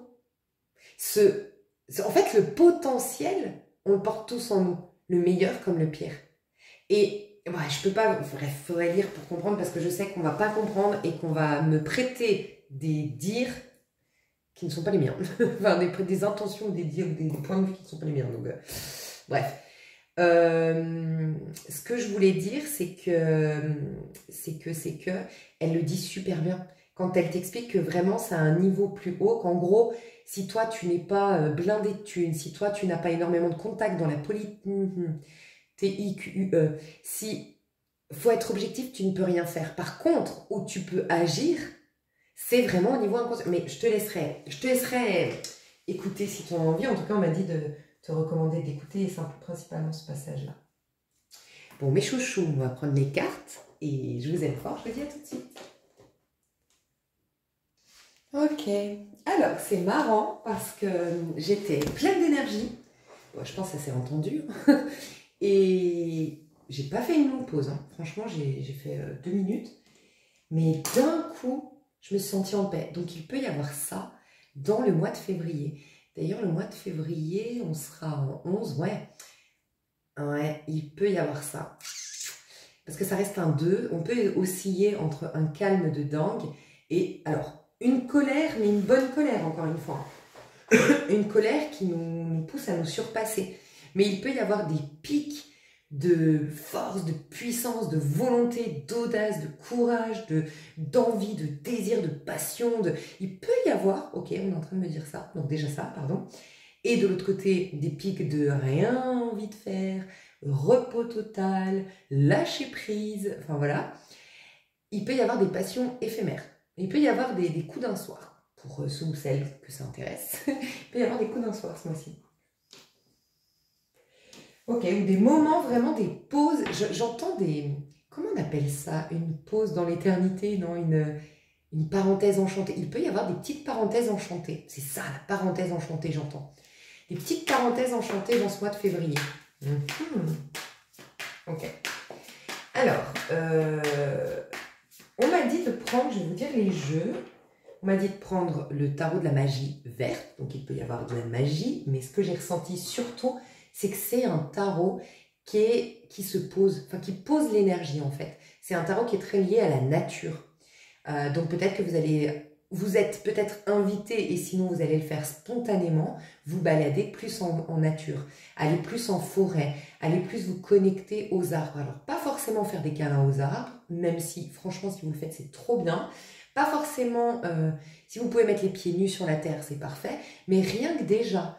En fait, le potentiel, on le porte tous en nous, le meilleur comme le pire. Et ouais, je peux pas, bref, il faudrait lire pour comprendre parce que je sais qu'on va pas comprendre et qu'on va me prêter des dires qui ne sont pas les miens. Enfin, des intentions, des dires, des points de vue qui ne sont pas les miens. Donc, bref. Ce que je voulais dire, c'est que elle le dit super bien. Quand elle t'explique que vraiment c'est à un niveau plus haut, qu'en gros, si toi tu n'es pas blindé de thunes, si toi tu n'as pas énormément de contacts dans la politique, TIQUE. Si faut être objectif, tu ne peux rien faire. Par contre, où tu peux agir, c'est vraiment au niveau inconscient. Mais je te laisserai écouter si tu as envie. En tout cas, on m'a dit de te recommander d'écouter, et c'est principalement ce passage-là. Bon, mes chouchous, on va prendre les cartes et je vous aime fort. Je vous dis à tout de suite. Ok, alors c'est marrant parce que j'étais pleine d'énergie. Bon, je pense que ça s'est entendu. Et j'ai pas fait une longue pause, hein. Franchement, j'ai fait 2 minutes. Mais d'un coup, je me suis sentie en paix. Donc, il peut y avoir ça dans le mois de février. D'ailleurs, le mois de février, on sera en 11, ouais. Ouais, il peut y avoir ça. Parce que ça reste un 2. On peut osciller entre un calme de dingue et, alors, une colère, mais une bonne colère, encore une fois. Une colère qui nous pousse à nous surpasser. Mais il peut y avoir des pics de force, de puissance, de volonté, d'audace, de courage, d'envie, de désir, de passion. Il peut y avoir, ok, on est en train de me dire ça, donc déjà ça, pardon. Et de l'autre côté, des pics de rien envie de faire, repos total, lâcher prise, enfin voilà. Il peut y avoir des passions éphémères. Il peut y avoir des coups d'un soir, pour ceux ou celles que ça intéresse. Il peut y avoir des coups d'un soir ce mois-ci. Ok, ou des moments, vraiment des pauses. J'entends des... Comment on appelle ça? Une pause dans l'éternité, non? une parenthèse enchantée. Il peut y avoir des petites parenthèses enchantées. C'est ça, la parenthèse enchantée, j'entends. Des petites parenthèses enchantées dans ce mois de février. Ok. Alors, on m'a dit de prendre, je vais vous dire les jeux. On m'a dit de prendre le tarot de la magie verte. Donc, il peut y avoir de la magie. Mais ce que j'ai ressenti surtout, c'est que c'est un tarot qui se pose, enfin qui pose l'énergie en fait. C'est un tarot qui est très lié à la nature. Donc peut-être que vous êtes peut-être invité et sinon vous allez le faire spontanément, vous balader plus en nature, aller plus en forêt, aller plus vous connecter aux arbres. Alors pas forcément faire des câlins aux arbres, même si franchement si vous le faites c'est trop bien. Pas forcément, si vous pouvez mettre les pieds nus sur la terre c'est parfait, mais rien que déjà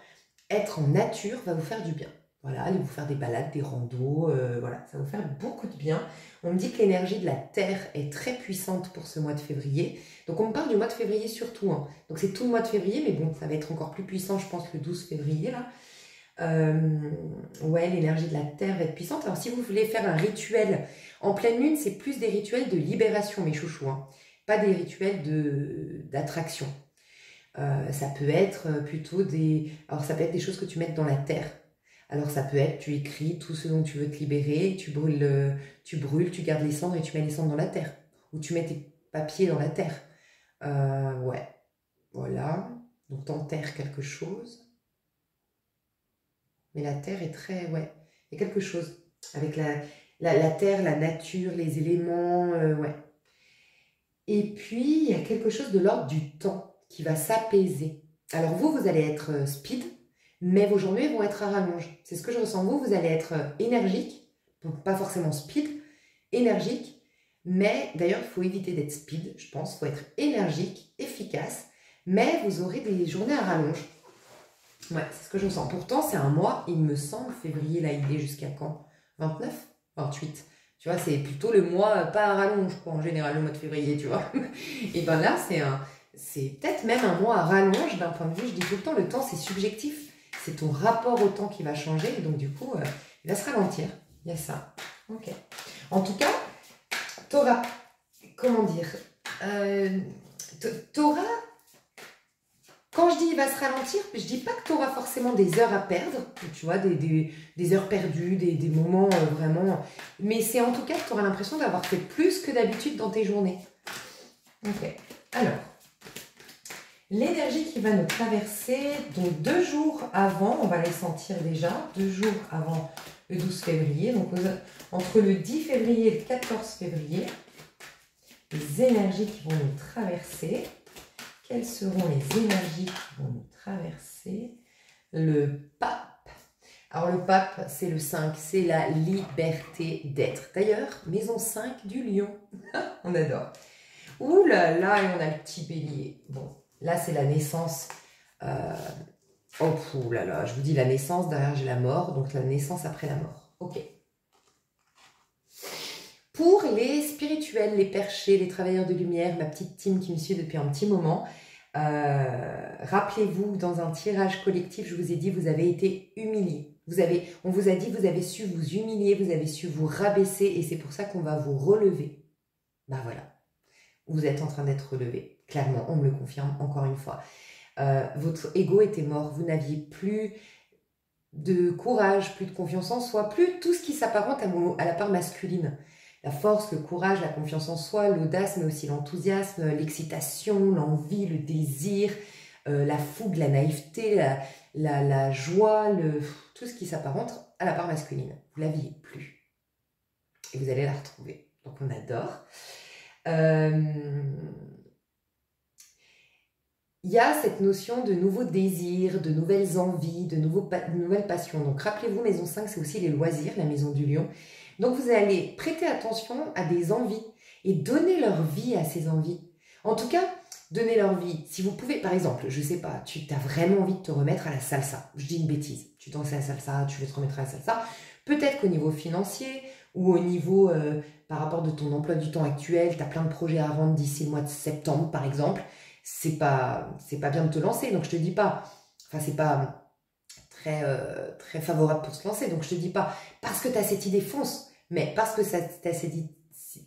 être en nature va vous faire du bien. Voilà, allez vous faire des balades, des randos, voilà, ça va vous faire beaucoup de bien. On me dit que l'énergie de la Terre est très puissante pour ce mois de février. Donc on me parle du mois de février surtout. Hein. Donc c'est tout le mois de février, mais bon, ça va être encore plus puissant, je pense, le 12 février. Là. Ouais, l'énergie de la Terre va être puissante. Alors si vous voulez faire un rituel en pleine lune, c'est plus des rituels de libération, mes chouchous. Hein. Pas des rituels d'attraction. Ça peut être plutôt Alors ça peut être des choses que tu mets dans la terre. Alors ça peut être, tu écris tout ce dont tu veux te libérer, tu brûles, tu gardes les cendres et tu mets les cendres dans la terre. Ou tu mets tes papiers dans la terre. Ouais, voilà. Donc t'enterres quelque chose. Mais la terre est très, ouais, il y a quelque chose. Avec la terre, la nature, les éléments, ouais. Et puis, il y a quelque chose de l'ordre du temps qui va s'apaiser. Alors vous allez être speed, mais vos journées vont être à rallonge. C'est ce que je ressens. Vous allez être énergique, donc pas forcément speed, énergique, mais d'ailleurs, il faut éviter d'être speed, je pense. Il faut être énergique, efficace, mais vous aurez des journées à rallonge. Ouais, c'est ce que je ressens. Pourtant, c'est un mois, il me semble, février, là, il est jusqu'à quand? 29? 28. Tu vois, c'est plutôt le mois, pas à rallonge, quoi, en général, le mois de février, tu vois. Et ben là, c'est peut-être même un mois à rallonge d'un point de vue, je dis tout le temps, le temps, c'est subjectif. C'est ton rapport au temps qui va changer, et donc du coup, il va se ralentir. Il y a ça. Ok. En tout cas, t'auras, comment dire, t'auras, quand je dis il va se ralentir, je dis pas que tu auras forcément des heures à perdre, tu vois, des heures perdues, des moments vraiment, mais c'est en tout cas que tu auras l'impression d'avoir fait plus que d'habitude dans tes journées. Ok. Alors, l'énergie qui va nous traverser, donc 2 jours avant, on va les sentir déjà, 2 jours avant le 12 février, donc entre le 10 février et le 14 février, les énergies qui vont nous traverser. Quelles seront les énergies qui vont nous traverser? Le pape. Alors le pape, c'est le 5, c'est la liberté d'être. D'ailleurs, maison 5 du lion. On adore. Ouh là là, et on a le petit bélier. Bon, là c'est la naissance. Oh là là, je vous dis la naissance, derrière j'ai la mort, donc la naissance après la mort. Ok. Pour les spirituels, les perchés, les travailleurs de lumière, ma petite team qui me suit depuis un petit moment, rappelez-vous, dans un tirage collectif, je vous ai dit, vous avez été humiliés. On vous a dit, vous avez su vous humilier, vous avez su vous rabaisser, et c'est pour ça qu'on va vous relever. Ben voilà, vous êtes en train d'être relevé. Clairement, on me le confirme encore une fois. Votre ego était mort, vous n'aviez plus de courage, plus de confiance en soi, plus tout ce qui s'apparente à la part masculine. La force, le courage, la confiance en soi, l'audace, mais aussi l'enthousiasme, l'excitation, l'envie, le désir, la fougue, la naïveté, la joie, tout ce qui s'apparente à la part masculine. Vous ne l'aviez plus. Et vous allez la retrouver. Donc on adore. Il y a cette notion de nouveaux désirs, de nouvelles envies, de nouvelles passions. Donc rappelez-vous, maison 5, c'est aussi les loisirs, la maison du lion. Donc vous allez prêter attention à des envies et donner leur vie à ces envies. En tout cas, donner leur vie. Si vous pouvez, par exemple, je ne sais pas, tu as vraiment envie de te remettre à la salsa. Je dis une bêtise. Tu danses à la salsa, tu veux te remettre à la salsa. Peut-être qu'au niveau financier ou au niveau, par rapport de ton emploi du temps actuel, tu as plein de projets à rendre d'ici le mois de septembre, par exemple. C'est pas bien de te lancer. Donc je te dis pas, enfin c'est pas très favorable pour se lancer. Donc je te dis pas, parce que tu as cette idée, fonce. Mais parce que tu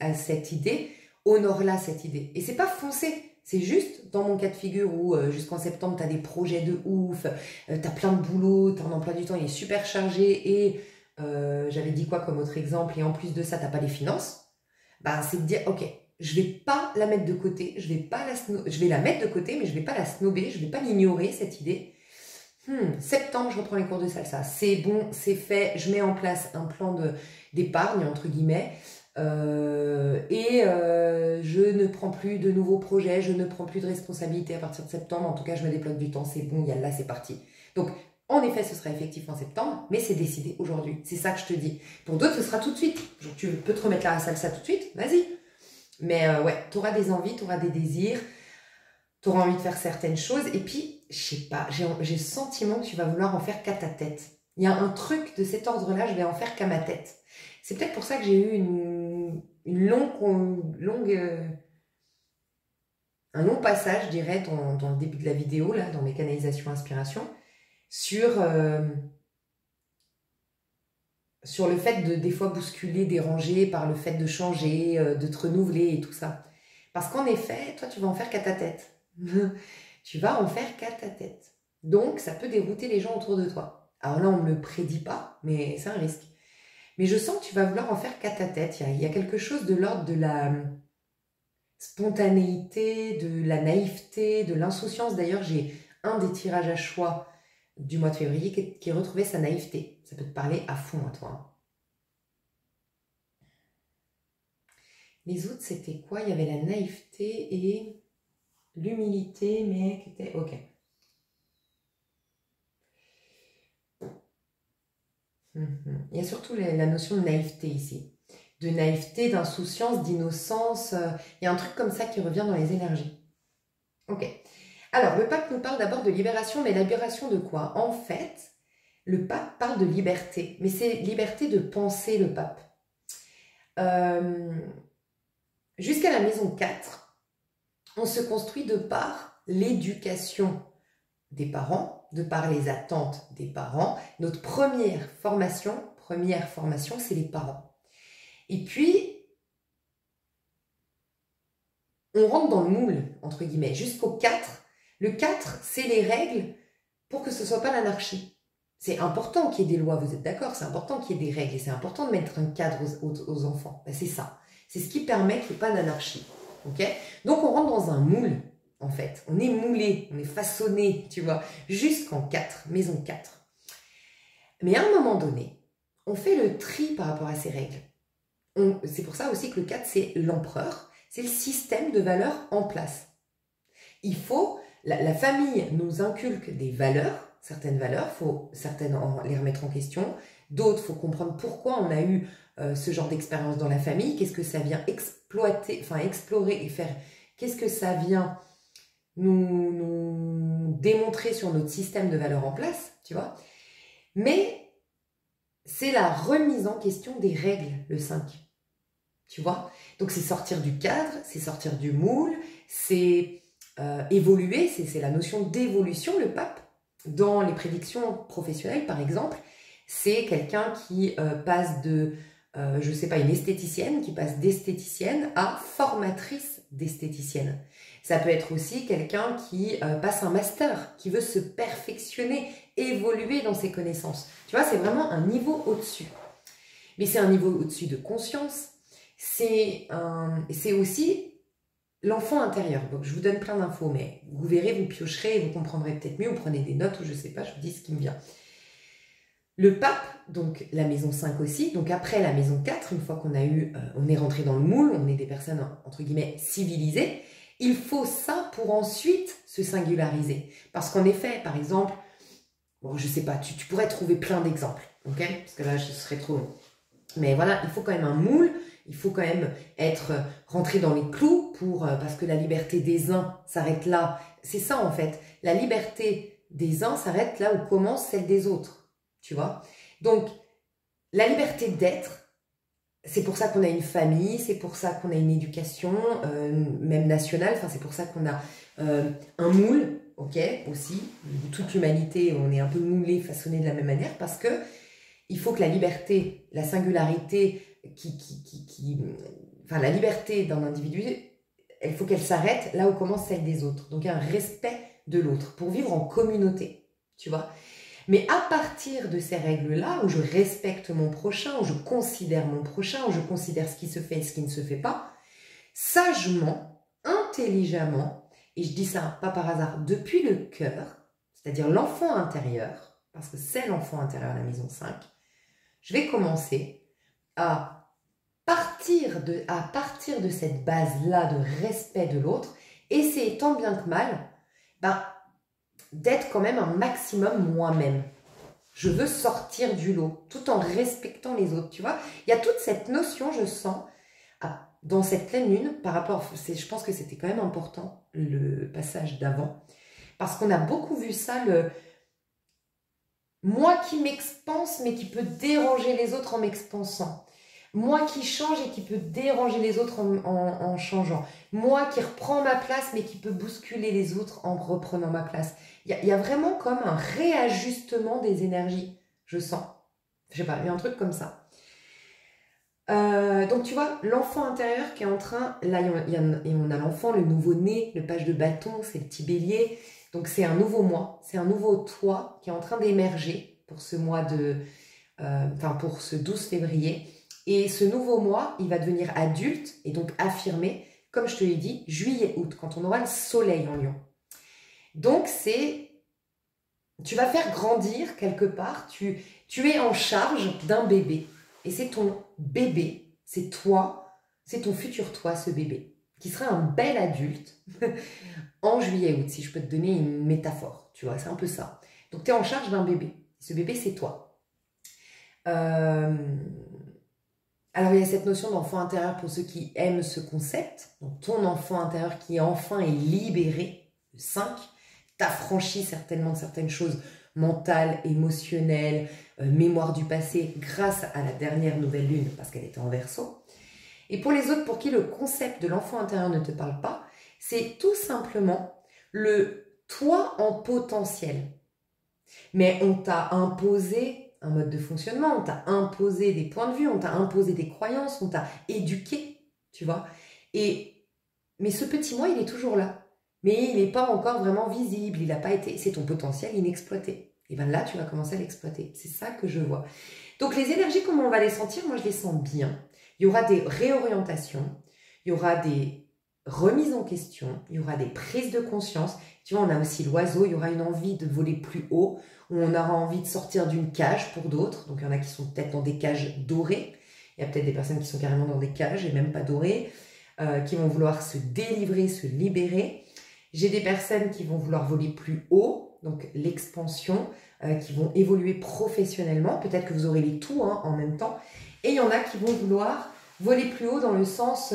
as cette idée, honore-la cette idée. Et c'est pas foncé. C'est juste, dans mon cas de figure où jusqu'en septembre, tu as des projets de ouf, tu as plein de boulot, ton emploi du temps il est super chargé et j'avais dit quoi comme autre exemple, et en plus de ça, tu n'as pas les finances, bah, c'est de dire, ok, je vais pas la mettre de côté, je vais la mettre de côté, mais je vais pas la snober, je vais pas l'ignorer, cette idée. Septembre, je reprends les cours de salsa. C'est bon, c'est fait, je mets en place un plan d'épargne, entre guillemets. Je ne prends plus de nouveaux projets, je ne prends plus de responsabilités à partir de septembre. En tout cas, je me débloque du temps, c'est bon, là, c'est parti. Donc, en effet, ce sera effectif en septembre, mais c'est décidé aujourd'hui. C'est ça que je te dis. Pour d'autres, ce sera tout de suite. Genre, tu peux te remettre là à la salsa tout de suite, vas-y. Mais ouais, tu auras des envies, tu auras des désirs, tu auras envie de faire certaines choses. Et puis, je sais pas, j'ai le sentiment que tu vas vouloir en faire qu'à ta tête. Il y a un truc de cet ordre-là, je vais en faire qu'à ma tête. C'est peut-être pour ça que j'ai eu un long passage, je dirais, dans le début de la vidéo, là, dans mes canalisations inspiration, sur le fait de, des fois, bousculer, déranger par le fait de changer, de te renouveler et tout ça. Parce qu'en effet, toi, tu vas en faire qu'à ta tête. Tu vas en faire qu'à ta tête. Donc, ça peut dérouter les gens autour de toi. Alors là, on ne me le prédit pas, mais c'est un risque. Mais je sens que tu vas vouloir en faire qu'à ta tête. Il y a quelque chose de l'ordre de la spontanéité, de la naïveté, de l'insouciance. D'ailleurs, j'ai un des tirages à choix du mois de février qui retrouvait sa naïveté. Ça peut te parler à fond à toi. Les autres, c'était quoi? Il y avait la naïveté et l'humilité, mais qui était... Ok. Il y a surtout la notion de naïveté ici. De naïveté, d'insouciance, d'innocence. Il y a un truc comme ça qui revient dans les énergies. Ok. Alors, le pape nous parle d'abord de libération, mais libération de quoi? En fait, le pape parle de liberté, mais c'est liberté de penser, le pape. Jusqu'à la maison 4, on se construit de par l'éducation des parents, de par les attentes des parents. Notre première formation, c'est les parents. Et puis, on rentre dans le moule, entre guillemets, jusqu'au 4. Le 4, c'est les règles pour que ce ne soit pas l'anarchie. C'est important qu'il y ait des lois, vous êtes d'accord? C'est important qu'il y ait des règles et c'est important de mettre un cadre aux enfants. Ben, c'est ça. C'est ce qui permet qu'il n'y ait pas d'anarchie. Okay, donc, on rentre dans un moule, en fait. On est moulé, on est façonné, tu vois, jusqu'en 4, maison 4. Mais à un moment donné, on fait le tri par rapport à ces règles. C'est pour ça aussi que le 4, c'est l'empereur. C'est le système de valeurs en place. Il faut, la famille nous inculque des valeurs, certaines valeurs, il faut certaines les remettre en question, d'autres, il faut comprendre pourquoi on a eu ce genre d'expérience dans la famille, qu'est-ce que ça vient explorer et faire, qu'est-ce que ça vient nous démontrer sur notre système de valeurs en place, tu vois. Mais c'est la remise en question des règles, le 5. Tu vois? Donc, c'est sortir du cadre, c'est sortir du moule, c'est évoluer, c'est la notion d'évolution, le pape. Dans les prédictions professionnelles, par exemple, c'est quelqu'un qui passe de, je ne sais pas, une esthéticienne, qui passe d'esthéticienne à formatrice d'esthéticienne. Ça peut être aussi quelqu'un qui passe un master, qui veut se perfectionner, évoluer dans ses connaissances. Tu vois, c'est vraiment un niveau au-dessus. Mais c'est un niveau au-dessus de conscience. C'est aussi l'enfant intérieur. Donc, je vous donne plein d'infos, mais vous verrez, vous piocherez et vous comprendrez peut-être mieux, vous prenez des notes ou je ne sais pas, je vous dis ce qui me vient. Le pape, donc la maison 5 aussi, donc après la maison 4, une fois qu'on a eu, on est rentré dans le moule, on est des personnes, entre guillemets, civilisées, il faut ça pour ensuite se singulariser. Parce qu'en effet, par exemple, bon, je ne sais pas, tu pourrais trouver plein d'exemples, ok? Parce que là, ce serait trop long. Mais voilà, il faut quand même un moule, il faut quand même être rentré dans les clous parce que la liberté des uns s'arrête là. C'est ça en fait, la liberté des uns s'arrête là où commence celle des autres, tu vois. Donc, la liberté d'être, c'est pour ça qu'on a une famille, c'est pour ça qu'on a une éducation, même nationale, enfin c'est pour ça qu'on a un moule, ok, aussi, toute l'humanité, on est un peu moulé, façonné de la même manière, parce que il faut que la liberté, la singularité enfin la liberté d'un individu, il faut qu'elle s'arrête là où commence celle des autres. Donc il y a un respect de l'autre pour vivre en communauté, tu vois. Mais à partir de ces règles-là, où je respecte mon prochain, où je considère mon prochain, où je considère ce qui se fait et ce qui ne se fait pas, sagement, intelligemment, et je dis ça pas par hasard, depuis le cœur, c'est-à-dire l'enfant intérieur, parce que c'est l'enfant intérieur, la maison 5, je vais commencer à partir de cette base-là de respect de l'autre, essayer tant bien que mal, d'être quand même un maximum moi-même. Je veux sortir du lot, tout en respectant les autres, tu vois. Il y a toute cette notion, je sens, dans cette pleine lune, par rapport, je pense que c'était quand même important, le passage d'avant, parce qu'on a beaucoup vu ça, le moi qui m'expanse, mais qui peut déranger les autres en m'expansant. Moi qui change et qui peut déranger les autres en changeant. Moi qui reprends ma place, mais qui peut bousculer les autres en reprenant ma place. Il y a vraiment comme un réajustement des énergies, je sens. Je sais pas, il y a un truc comme ça. Donc tu vois, l'enfant intérieur qui est en train, là on a l'enfant, le nouveau-né, le page de bâton, c'est le petit bélier. Donc c'est un nouveau moi, c'est un nouveau toi qui est en train d'émerger pour ce mois de, pour ce 12 février. Et ce nouveau moi, il va devenir adulte et donc affirmé, comme je te l'ai dit, juillet-août, quand on aura le soleil en Lion. Donc tu vas faire grandir quelque part, tu es en charge d'un bébé. Et c'est ton bébé, c'est toi, c'est ton futur toi, ce bébé, qui sera un bel adulte en juillet-août, si je peux te donner une métaphore, tu vois, c'est un peu ça. Donc tu es en charge d'un bébé, ce bébé c'est toi. Alors, il y a cette notion d'enfant intérieur pour ceux qui aiment ce concept. Donc, ton enfant intérieur qui enfin est libéré, le 5, t'affranchit certainement de certaines choses mentales, émotionnelles, mémoire du passé, grâce à la dernière nouvelle lune, parce qu'elle était en Verseau. Et pour les autres, pour qui le concept de l'enfant intérieur ne te parle pas, c'est tout simplement le toi en potentiel. Mais on t'a imposé un mode de fonctionnement, on t'a imposé des points de vue, on t'a imposé des croyances, on t'a éduqué, tu vois. Mais ce petit moi, il est toujours là. Mais il n'est pas encore vraiment visible, il n'a pas été... C'est ton potentiel inexploité. Et bien là, tu vas commencer à l'exploiter. C'est ça que je vois. Donc les énergies, comment on va les sentir? Moi, je les sens bien. Il y aura des réorientations, il y aura des remises en question, il y aura des prises de conscience. Tu vois, on a aussi l'oiseau, il y aura une envie de voler plus haut, où on aura envie de sortir d'une cage pour d'autres. Donc, il y en a qui sont peut-être dans des cages dorées. Il y a peut-être des personnes qui sont carrément dans des cages et même pas dorées, qui vont vouloir se délivrer, se libérer. J'ai des personnes qui vont vouloir voler plus haut, donc l'expansion, qui vont évoluer professionnellement. Peut-être que vous aurez les tout en même temps. Et il y en a qui vont vouloir voler plus haut dans le sens...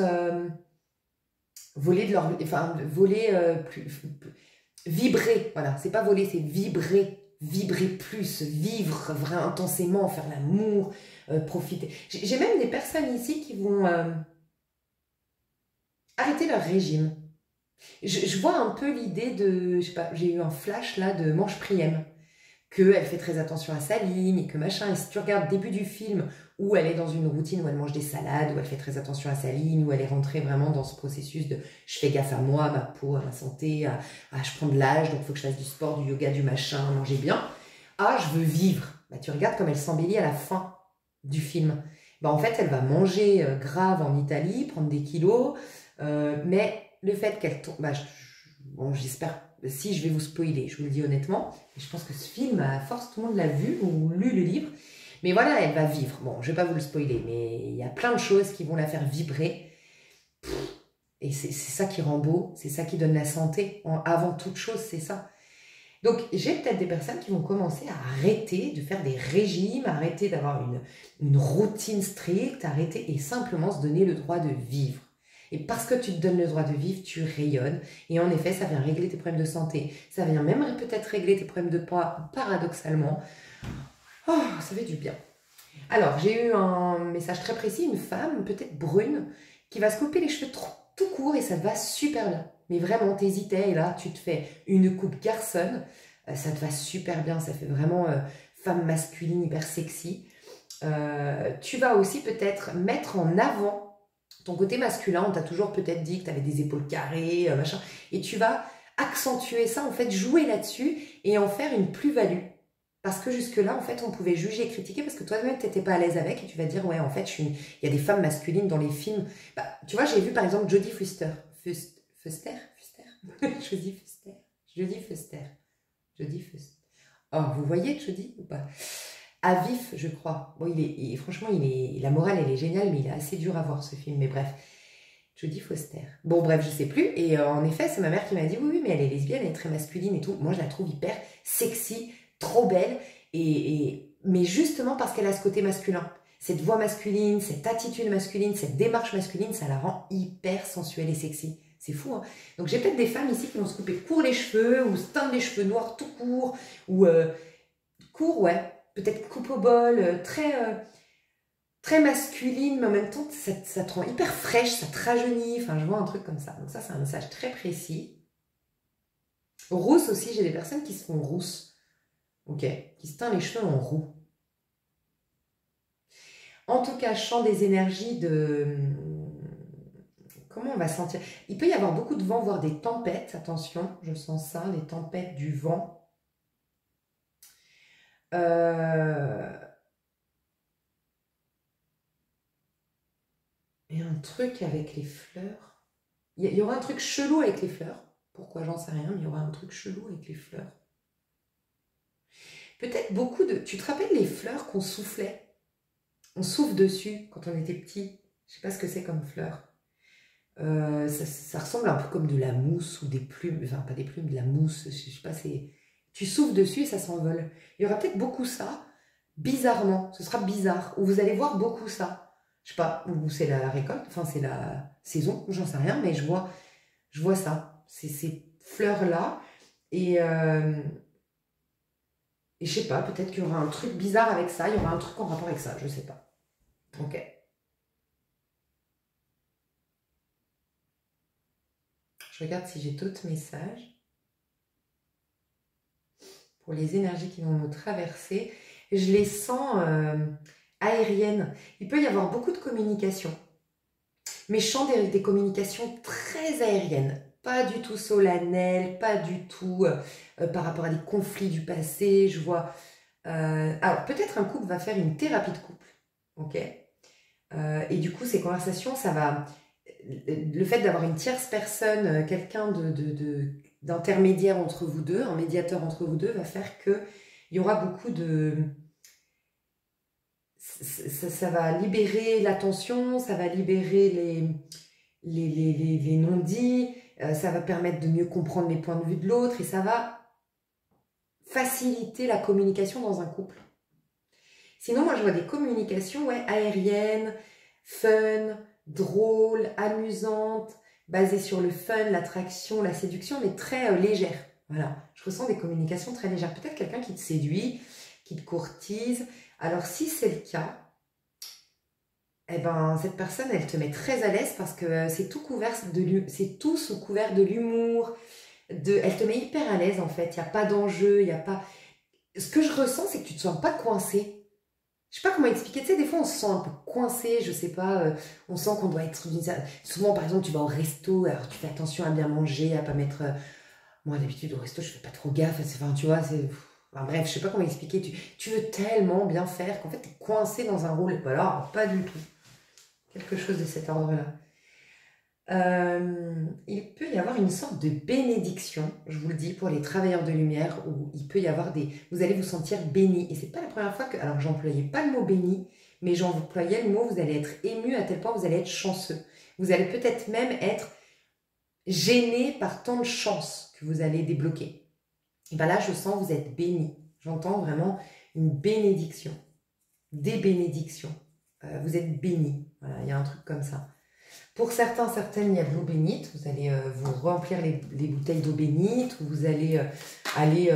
voler vibrer, voilà, c'est pas voler, c'est vibrer plus, vivre vraiment intensément, faire l'amour, profiter. J'ai même des personnes ici qui vont arrêter leur régime. Je vois un peu l'idée de, je sais pas, j'ai eu un flash là de Manche Priem, qu'elle fait très attention à sa ligne, et que machin, et si tu regardes le début du film, où elle est dans une routine où elle mange des salades, où elle fait très attention à sa ligne, où elle est rentrée vraiment dans ce processus de je fais gaffe à moi, à ma peau, à ma santé, à je prends de l'âge, donc il faut que je fasse du sport, du yoga, du machin, manger bien. Ah, je veux vivre. Bah, tu regardes comme elle s'embellit à la fin du film. Bah, en fait, elle va manger grave en Italie, prendre des kilos, mais le fait qu'elle tombe... Bah, bon, j'espère... Si je vais vous spoiler, je vous le dis honnêtement, je pense que ce film, à force, tout le monde l'a vu ou lu le livre. Mais voilà, elle va vivre. Bon, je ne vais pas vous le spoiler, mais il y a plein de choses qui vont la faire vibrer. Et c'est ça qui rend beau, c'est ça qui donne la santé. Avant toute chose, c'est ça. Donc, j'ai peut-être des personnes qui vont commencer à arrêter de faire des régimes, arrêter d'avoir une routine stricte, arrêter et simplement se donner le droit de vivre. Et parce que tu te donnes le droit de vivre, tu rayonnes. Et en effet, ça vient régler tes problèmes de santé. Ça vient même peut-être régler tes problèmes de poids, paradoxalement. Oh, ça fait du bien. Alors, j'ai eu un message très précis, une femme, peut-être brune, qui va se couper les cheveux tout court et ça va super bien. Mais vraiment, t'hésitais et là, tu te fais une coupe garçonne. Ça te va super bien, ça fait vraiment femme masculine, hyper sexy. Tu vas aussi peut-être mettre en avant ton côté masculin, on t'a toujours peut-être dit que tu avais des épaules carrées, machin, et tu vas accentuer ça, en fait, jouer là-dessus et en faire une plus-value. Parce que jusque-là, en fait, on pouvait juger et critiquer parce que toi-même, tu n'étais pas à l'aise avec et tu vas dire, ouais, en fait, il y a des femmes masculines dans les films. Bah, tu vois, j'ai vu par exemple Jodie Foster. Foster Jodie Foster. Jodie Foster. Jodie Foster. Oh, vous voyez Jodie ou pas? À vif, je crois. Bon, franchement, la morale, elle est géniale, mais il est assez dur à voir ce film. Mais bref, Jodie Foster. Bon, bref, je sais plus. Et en effet, c'est ma mère qui m'a dit, oui, oui, mais elle est lesbienne, elle est très masculine et tout. Moi, je la trouve hyper sexy, trop belle. Mais justement parce qu'elle a ce côté masculin. Cette voix masculine, cette attitude masculine, cette démarche masculine, ça la rend hyper sensuelle et sexy. C'est fou, hein. Donc j'ai peut-être des femmes ici qui vont se couper court les cheveux, ou se teindre les cheveux noirs tout court, ou court, ouais. Peut-être coupe au bol, très masculine, mais en même temps, ça te rend hyper fraîche, ça te rajeunit. Enfin, je vois un truc comme ça. Donc ça, c'est un message très précis. Rousse aussi, j'ai des personnes qui se font rousses. Ok, qui se teint les cheveux en roux. En tout cas, chant des énergies de... Comment on va sentir? Il peut y avoir beaucoup de vent, voire des tempêtes. Attention, je sens ça, les tempêtes du vent. Et un truc avec les fleurs. Il y aura un truc chelou avec les fleurs. Pourquoi, j'en sais rien, mais il y aura un truc chelou avec les fleurs. Peut-être beaucoup de... Tu te rappelles les fleurs qu'on soufflait? On souffle dessus quand on était petit. Je sais pas ce que c'est comme fleur. Ça ressemble un peu comme de la mousse ou des plumes. Enfin, pas des plumes, de la mousse. Je sais pas, c'est... Tu souffles dessus et ça s'envole. Il y aura peut-être beaucoup ça. Bizarrement. Ce sera bizarre. Ou vous allez voir beaucoup ça. Je sais pas. Ou c'est la récolte. Enfin, c'est la saison. J'en sais rien. Mais je vois ça. C'est ces fleurs-là. Et je sais pas, peut-être qu'il y aura un truc bizarre avec ça, il y aura un truc en rapport avec ça, je sais pas. Ok. Je regarde si j'ai d'autres messages. Pour les énergies qui vont nous traverser, je les sens aériennes. Il peut y avoir beaucoup de communication. Mais je sens des communications très aériennes. Pas du tout solennelles, pas du tout par rapport à des conflits du passé. Je vois... alors, peut-être un couple va faire une thérapie de couple. Ok. Et du coup, ces conversations, ça va... Le fait d'avoir une tierce personne, quelqu'un d'intermédiaire entre vous deux, un médiateur entre vous deux, va faire qu'il y aura beaucoup de... Ça va libérer la tension, ça va libérer les non-dits, ça va permettre de mieux comprendre les points de vue de l'autre et ça va faciliter la communication dans un couple. Sinon, moi, je vois des communications aériennes, fun, drôles, amusantes, basées sur le fun, l'attraction, la séduction, mais très légères. Voilà, je ressens des communications très légères. Peut-être quelqu'un qui te séduit, qui te courtise. Alors, si c'est le cas, eh ben, cette personne, elle te met très à l'aise parce que c'est tout sous couvert de l'humour. Elle te met hyper à l'aise, en fait. Il n'y a pas d'enjeu, il n'y a pas... Ce que je ressens, c'est que tu ne te sens pas coincé. Je sais pas comment expliquer, tu sais, des fois on se sent un peu coincé, je sais pas, on sent qu'on doit être... Souvent, par exemple, tu vas au resto, alors tu fais attention à bien manger, à pas mettre... Moi, d'habitude, au resto, je fais pas trop gaffe, enfin, tu vois, c'est... Enfin, bref, je sais pas comment expliquer, tu veux tellement bien faire qu'en fait, tu es coincé dans un rôle, et pas là, pas du tout. Quelque chose de cet ordre-là. Il peut y avoir une sorte de bénédiction, je vous le dis, pour les travailleurs de lumière, où il peut y avoir vous allez vous sentir béni. Et c'est pas la première fois que... Alors, j'employais pas le mot béni, mais j'employais le mot, vous allez être ému à tel point vous allez être chanceux. Vous allez peut-être même être gêné par tant de chance que vous allez débloquer. Et bien là, je sens que vous êtes béni. J'entends vraiment une bénédiction. Des bénédictions. Vous êtes béni. Voilà, il y a un truc comme ça. Pour certains, certaines, il y a de l'eau bénite. Vous allez vous remplir les bouteilles d'eau bénite. Ou vous allez aller...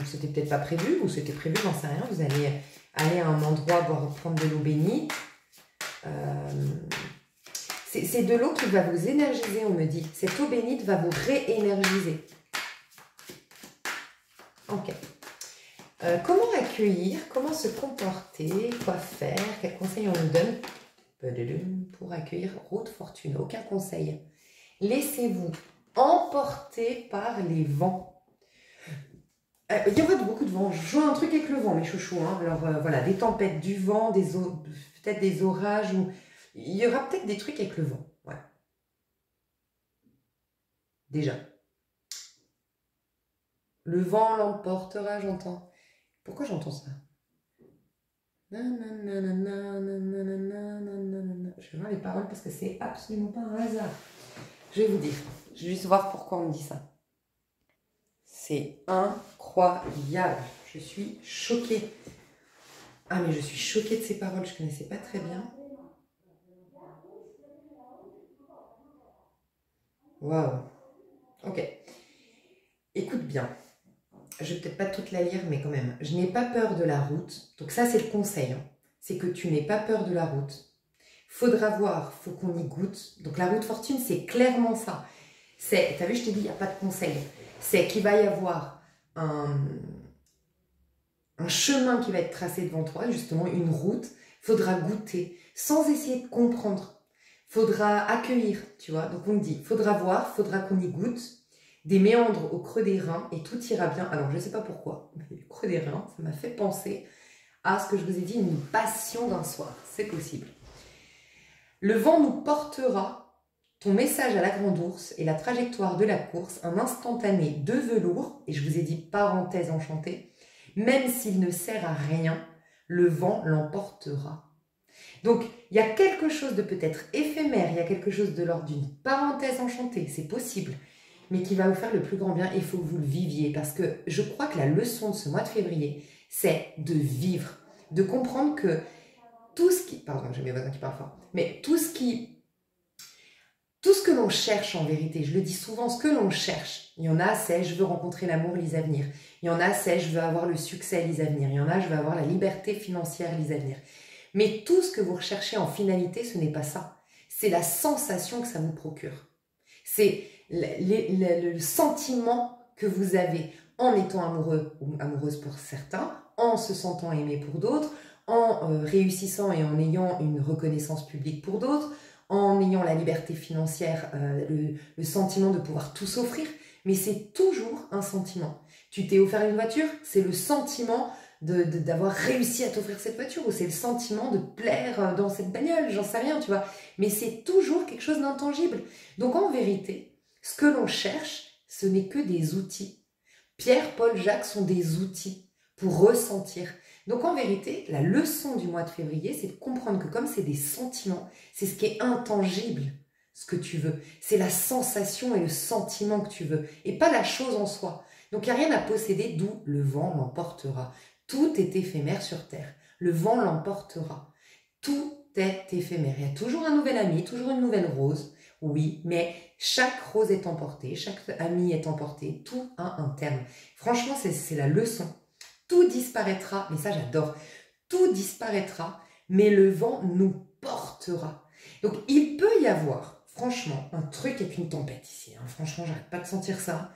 c'était peut-être pas prévu, ou c'était prévu, j'en sais rien. Vous allez aller à un endroit, prendre de l'eau bénite. C'est de l'eau qui va vous énergiser, on me dit. Cette eau bénite va vous réénergiser. Ok. Comment accueillir? Comment se comporter? Quoi faire? Quels conseils on nous donne pour accueillir route fortune. Aucun conseil. Laissez-vous emporter par les vents. Il y aura beaucoup de vent. Je joue un truc avec le vent, mes chouchous. Hein. Alors voilà, des tempêtes, du vent, peut-être des orages. Il y aura peut-être des trucs avec le vent. Ouais. Déjà. Le vent l'emportera, j'entends. Pourquoi j'entends ça? Je vais voir les paroles parce que c'est absolument pas un hasard. Je vais vous dire. Je vais juste voir pourquoi on me dit ça. C'est incroyable. Je suis choquée. Ah, mais je suis choquée de ces paroles. Je ne connaissais pas très bien. Waouh. Ok. Écoute bien. Je vais peut-être pas toute la lire, mais quand même. Je n'ai pas peur de la route. Donc ça, c'est le conseil. Hein. C'est que tu n'aies pas peur de la route. Faudra voir, faut qu'on y goûte. Donc la route fortune, c'est clairement ça. T'as vu, je t'ai dit, il n'y a pas de conseil. C'est qu'il va y avoir un chemin qui va être tracé devant toi, justement une route. Faudra goûter, sans essayer de comprendre. Faudra accueillir, tu vois. Donc on me dit, faudra voir, faudra qu'on y goûte. Des méandres au creux des reins et tout ira bien. Alors je ne sais pas pourquoi, mais le creux des reins, ça m'a fait penser à ce que je vous ai dit, une passion d'un soir. C'est possible. Le vent nous portera, ton message à la grande ours et la trajectoire de la course, un instantané de velours, et je vous ai dit parenthèse enchantée, même s'il ne sert à rien, le vent l'emportera. Donc, il y a quelque chose de peut-être éphémère, il y a quelque chose de l'ordre d'une parenthèse enchantée, c'est possible, mais qui va vous faire le plus grand bien, et il faut que vous le viviez, parce que je crois que la leçon de ce mois de février, c'est de vivre, de comprendre que tout ce qui... Pardon, j'ai mes voisins qui parlent fort. Mais tout ce que l'on cherche en vérité, je le dis souvent, ce que l'on cherche, il y en a, c'est je veux rencontrer l'amour, les avenirs. Il y en a, c'est je veux avoir le succès, les avenirs. Il y en a, je veux avoir la liberté financière, les avenirs. Mais tout ce que vous recherchez en finalité, ce n'est pas ça. C'est la sensation que ça vous procure. C'est le sentiment que vous avez en étant amoureux ou amoureuse pour certains, en se sentant aimé pour d'autres, en réussissant et en ayant une reconnaissance publique pour d'autres, en ayant la liberté financière, le sentiment de pouvoir tout s'offrir, mais c'est toujours un sentiment. Tu t'es offert une voiture, c'est le sentiment d'avoir réussi à t'offrir cette voiture, ou c'est le sentiment de plaire dans cette bagnole, j'en sais rien, tu vois. Mais c'est toujours quelque chose d'intangible. Donc en vérité, ce que l'on cherche, ce n'est que des outils. Pierre, Paul, Jacques sont des outils pour ressentir. Donc en vérité, la leçon du mois de février, c'est de comprendre que comme c'est des sentiments, c'est ce qui est intangible, ce que tu veux. C'est la sensation et le sentiment que tu veux, et pas la chose en soi. Donc il n'y a rien à posséder, d'où le vent l'emportera. Tout est éphémère sur Terre. Le vent l'emportera. Tout est éphémère. Il y a toujours un nouvel ami, toujours une nouvelle rose. Oui, mais chaque rose est emportée, chaque ami est emporté. Tout a un terme. Franchement, c'est la leçon. Tout disparaîtra, mais ça j'adore. Tout disparaîtra, mais le vent nous portera. Donc il peut y avoir, franchement, un truc avec une tempête ici. Hein. Franchement, j'arrête pas de sentir ça.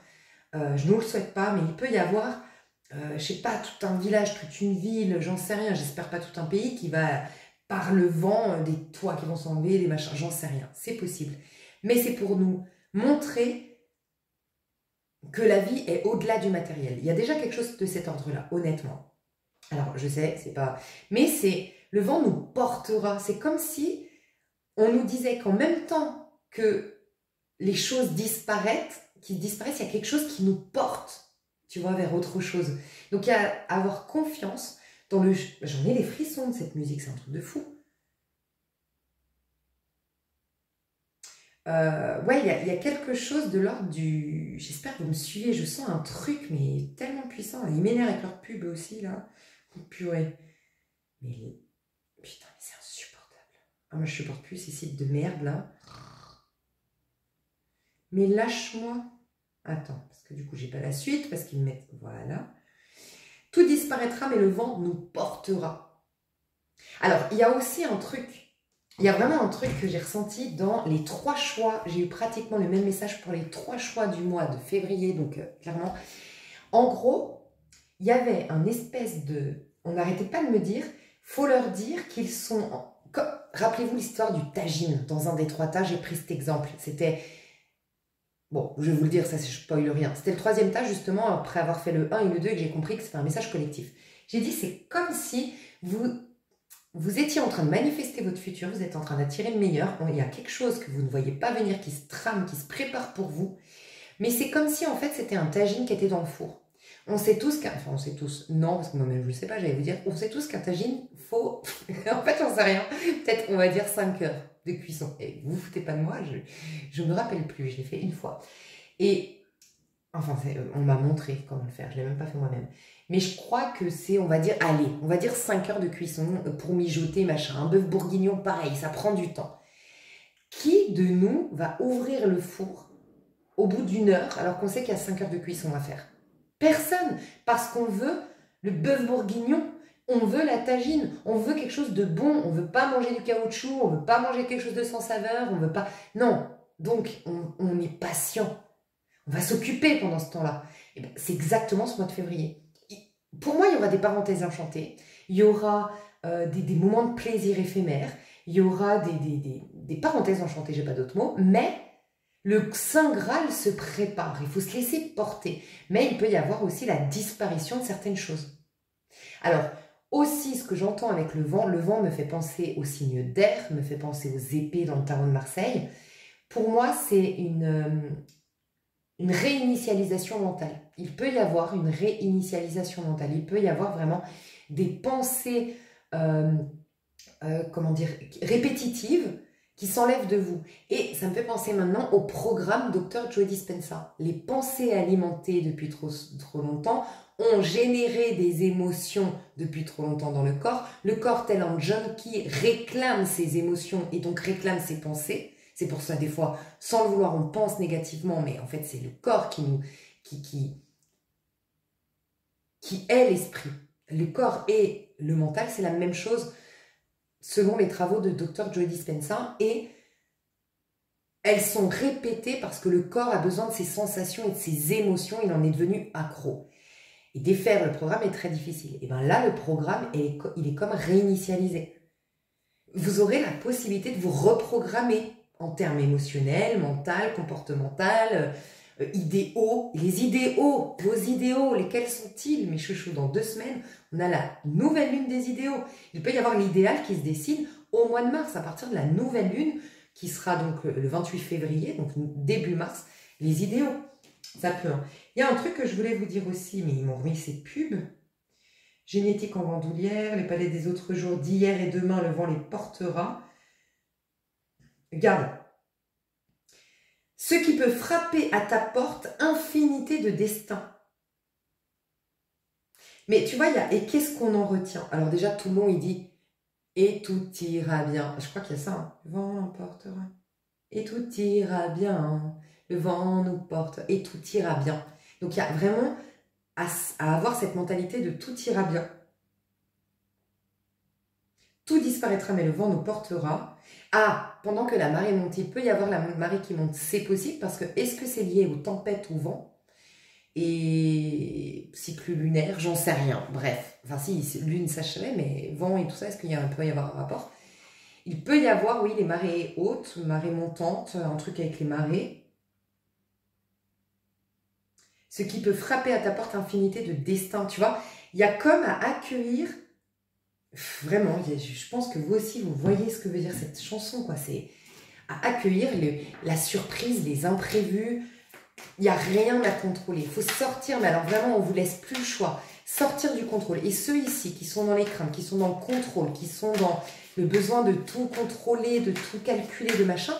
Je ne vous le souhaite pas, mais il peut y avoir, je sais pas, tout un village, toute une ville, j'en sais rien, j'espère pas tout un pays qui va, par le vent, des toits qui vont s'enlever, des machins, j'en sais rien, c'est possible. Mais c'est pour nous montrer que la vie est au-delà du matériel. Il y a déjà quelque chose de cet ordre-là, honnêtement. Alors, je sais, c'est pas... Mais c'est... Le vent nous portera. C'est comme si on nous disait qu'en même temps que les choses disparaissent, il y a quelque chose qui nous porte, tu vois, vers autre chose. Donc, il y a à avoir confiance dans le... J'en ai des frissons de cette musique, c'est un truc de fou. Ouais, il y a quelque chose de l'ordre du... J'espère que vous me suivez, je sens un truc, mais tellement puissant. Ils m'énervent avec leur pub aussi, là. Purée. Mais... Putain, mais c'est insupportable. Ah, moi, je supporte plus ces sites de merde, là. Mais lâche-moi. Attends, parce que du coup, j'ai pas la suite, parce qu'ils me mettent... Voilà. Tout disparaîtra, mais le vent nous portera. Alors, il y a aussi un truc... Il y a vraiment un truc que j'ai ressenti dans les 3 choix. J'ai eu pratiquement le même message pour les 3 choix du mois de février. Donc, clairement, en gros, il y avait un espèce de... On n'arrêtait pas de me dire, faut leur dire qu'ils sont... rappelez-vous l'histoire du tagine. Dans un des 3 tas, j'ai pris cet exemple. C'était, bon, je vais vous le dire, ça je spoil rien. C'était le 3e tas, justement, après avoir fait le 1 et le 2, et que j'ai compris que c'était un message collectif. J'ai dit, c'est comme si vous étiez en train de manifester votre futur, vous êtes en train d'attirer le meilleur. Il y a quelque chose que vous ne voyez pas venir, qui se trame, qui se prépare pour vous. Mais c'est comme si, en fait, c'était un tagine qui était dans le four. On sait tous enfin, on sait tous, non, parce que moi-même, je ne sais pas, j'allais vous dire, on sait tous qu'un tagine, faut, en fait, j'en sais rien, peut-être, on va dire 5 heures de cuisson. Et vous vous foutez pas de moi, je me rappelle plus, je l'ai fait une fois. Et, enfin, on m'a montré comment le faire, je ne l'ai même pas fait moi-même. Mais je crois que c'est, on va dire, allez, on va dire 5 heures de cuisson pour mijoter, machin. Un bœuf bourguignon, pareil, ça prend du temps. Qui de nous va ouvrir le four au bout d'1 heure, alors qu'on sait qu'il y a 5 heures de cuisson à faire? Personne, parce qu'on veut le bœuf bourguignon, on veut la tagine, on veut quelque chose de bon, on veut pas manger du caoutchouc, on veut pas manger quelque chose de sans saveur, on veut pas... Non, donc on est patient, on va s'occuper pendant ce temps-là. Et ben, c'est exactement ce mois de février. Pour moi, il y aura des parenthèses enchantées, il y aura des moments de plaisir éphémères, il y aura des parenthèses enchantées, j'ai pas d'autres mots, mais... Le Saint Graal se prépare, il faut se laisser porter. Mais il peut y avoir aussi la disparition de certaines choses. Alors, aussi, ce que j'entends avec le vent me fait penser aux signes d'air, me fait penser aux épées dans le tarot de Marseille. Pour moi, c'est une réinitialisation mentale. Il peut y avoir une réinitialisation mentale. Il peut y avoir vraiment des pensées, comment dire, répétitives, qui s'enlève de vous. Et ça me fait penser maintenant au programme Dr. Joe Dispenza. Les pensées alimentées depuis trop longtemps ont généré des émotions depuis trop longtemps dans le corps. Le corps, tel un junkie, réclame ses émotions et donc réclame ses pensées. C'est pour ça, des fois, sans le vouloir, on pense négativement, mais en fait, c'est le corps qui est l'esprit. Le corps et le mental, c'est la même chose selon les travaux de Dr. Joe Dispenza, et elles sont répétées parce que le corps a besoin de ses sensations et de ses émotions, il en est devenu accro. Et défaire le programme est très difficile. Et bien là, le programme, il est comme réinitialisé. Vous aurez la possibilité de vous reprogrammer en termes émotionnels, mental, comportemental, idéaux. Les idéaux, vos idéaux, lesquels sont-ils, mes chouchous? Dans 2 semaines, on a la nouvelle lune des idéaux. Il peut y avoir l'idéal qui se dessine au mois de mars, à partir de la nouvelle lune, qui sera donc le 28 février, donc début mars, les idéaux. Ça peut. Hein. Il y a un truc que je voulais vous dire aussi, mais ils m'ont remis ces pubs. Génétique en bandoulière, les palais des autres jours d'hier et demain, le vent les portera. Regarde. Ce qui peut frapper à ta porte, infinité de destins. Mais tu vois, et qu'est-ce qu'on en retient? Alors déjà, tout le long, il dit « Et tout ira bien ». Je crois qu'il y a ça. Hein. Le vent l'emportera. Et tout ira bien. Le vent nous porte. Et tout ira bien. Donc, il y a vraiment à avoir cette mentalité de « tout ira bien ». Tout disparaîtra, mais le vent nous portera. Ah, pendant que la marée monte, il peut y avoir la marée qui monte, c'est possible, parce que est-ce que c'est lié aux tempêtes, au vent et cycle lunaire, j'en sais rien. Bref, enfin si, lune s'achève, mais vent et tout ça, est-ce qu'il peut y avoir un rapport? Il peut y avoir, oui, les marées hautes, marées montantes, un truc avec les marées. Ce qui peut frapper à ta porte, infinité de destin, tu vois. Il y a comme à accueillir... Vraiment, je pense que vous aussi, vous voyez ce que veut dire cette chanson, quoi. C'est à accueillir la surprise, les imprévus. Il n'y a rien à contrôler. Il faut sortir, mais alors vraiment, on ne vous laisse plus le choix. Sortir du contrôle. Et ceux ici qui sont dans les craintes, qui sont dans le contrôle, qui sont dans le besoin de tout contrôler, de tout calculer, de machin.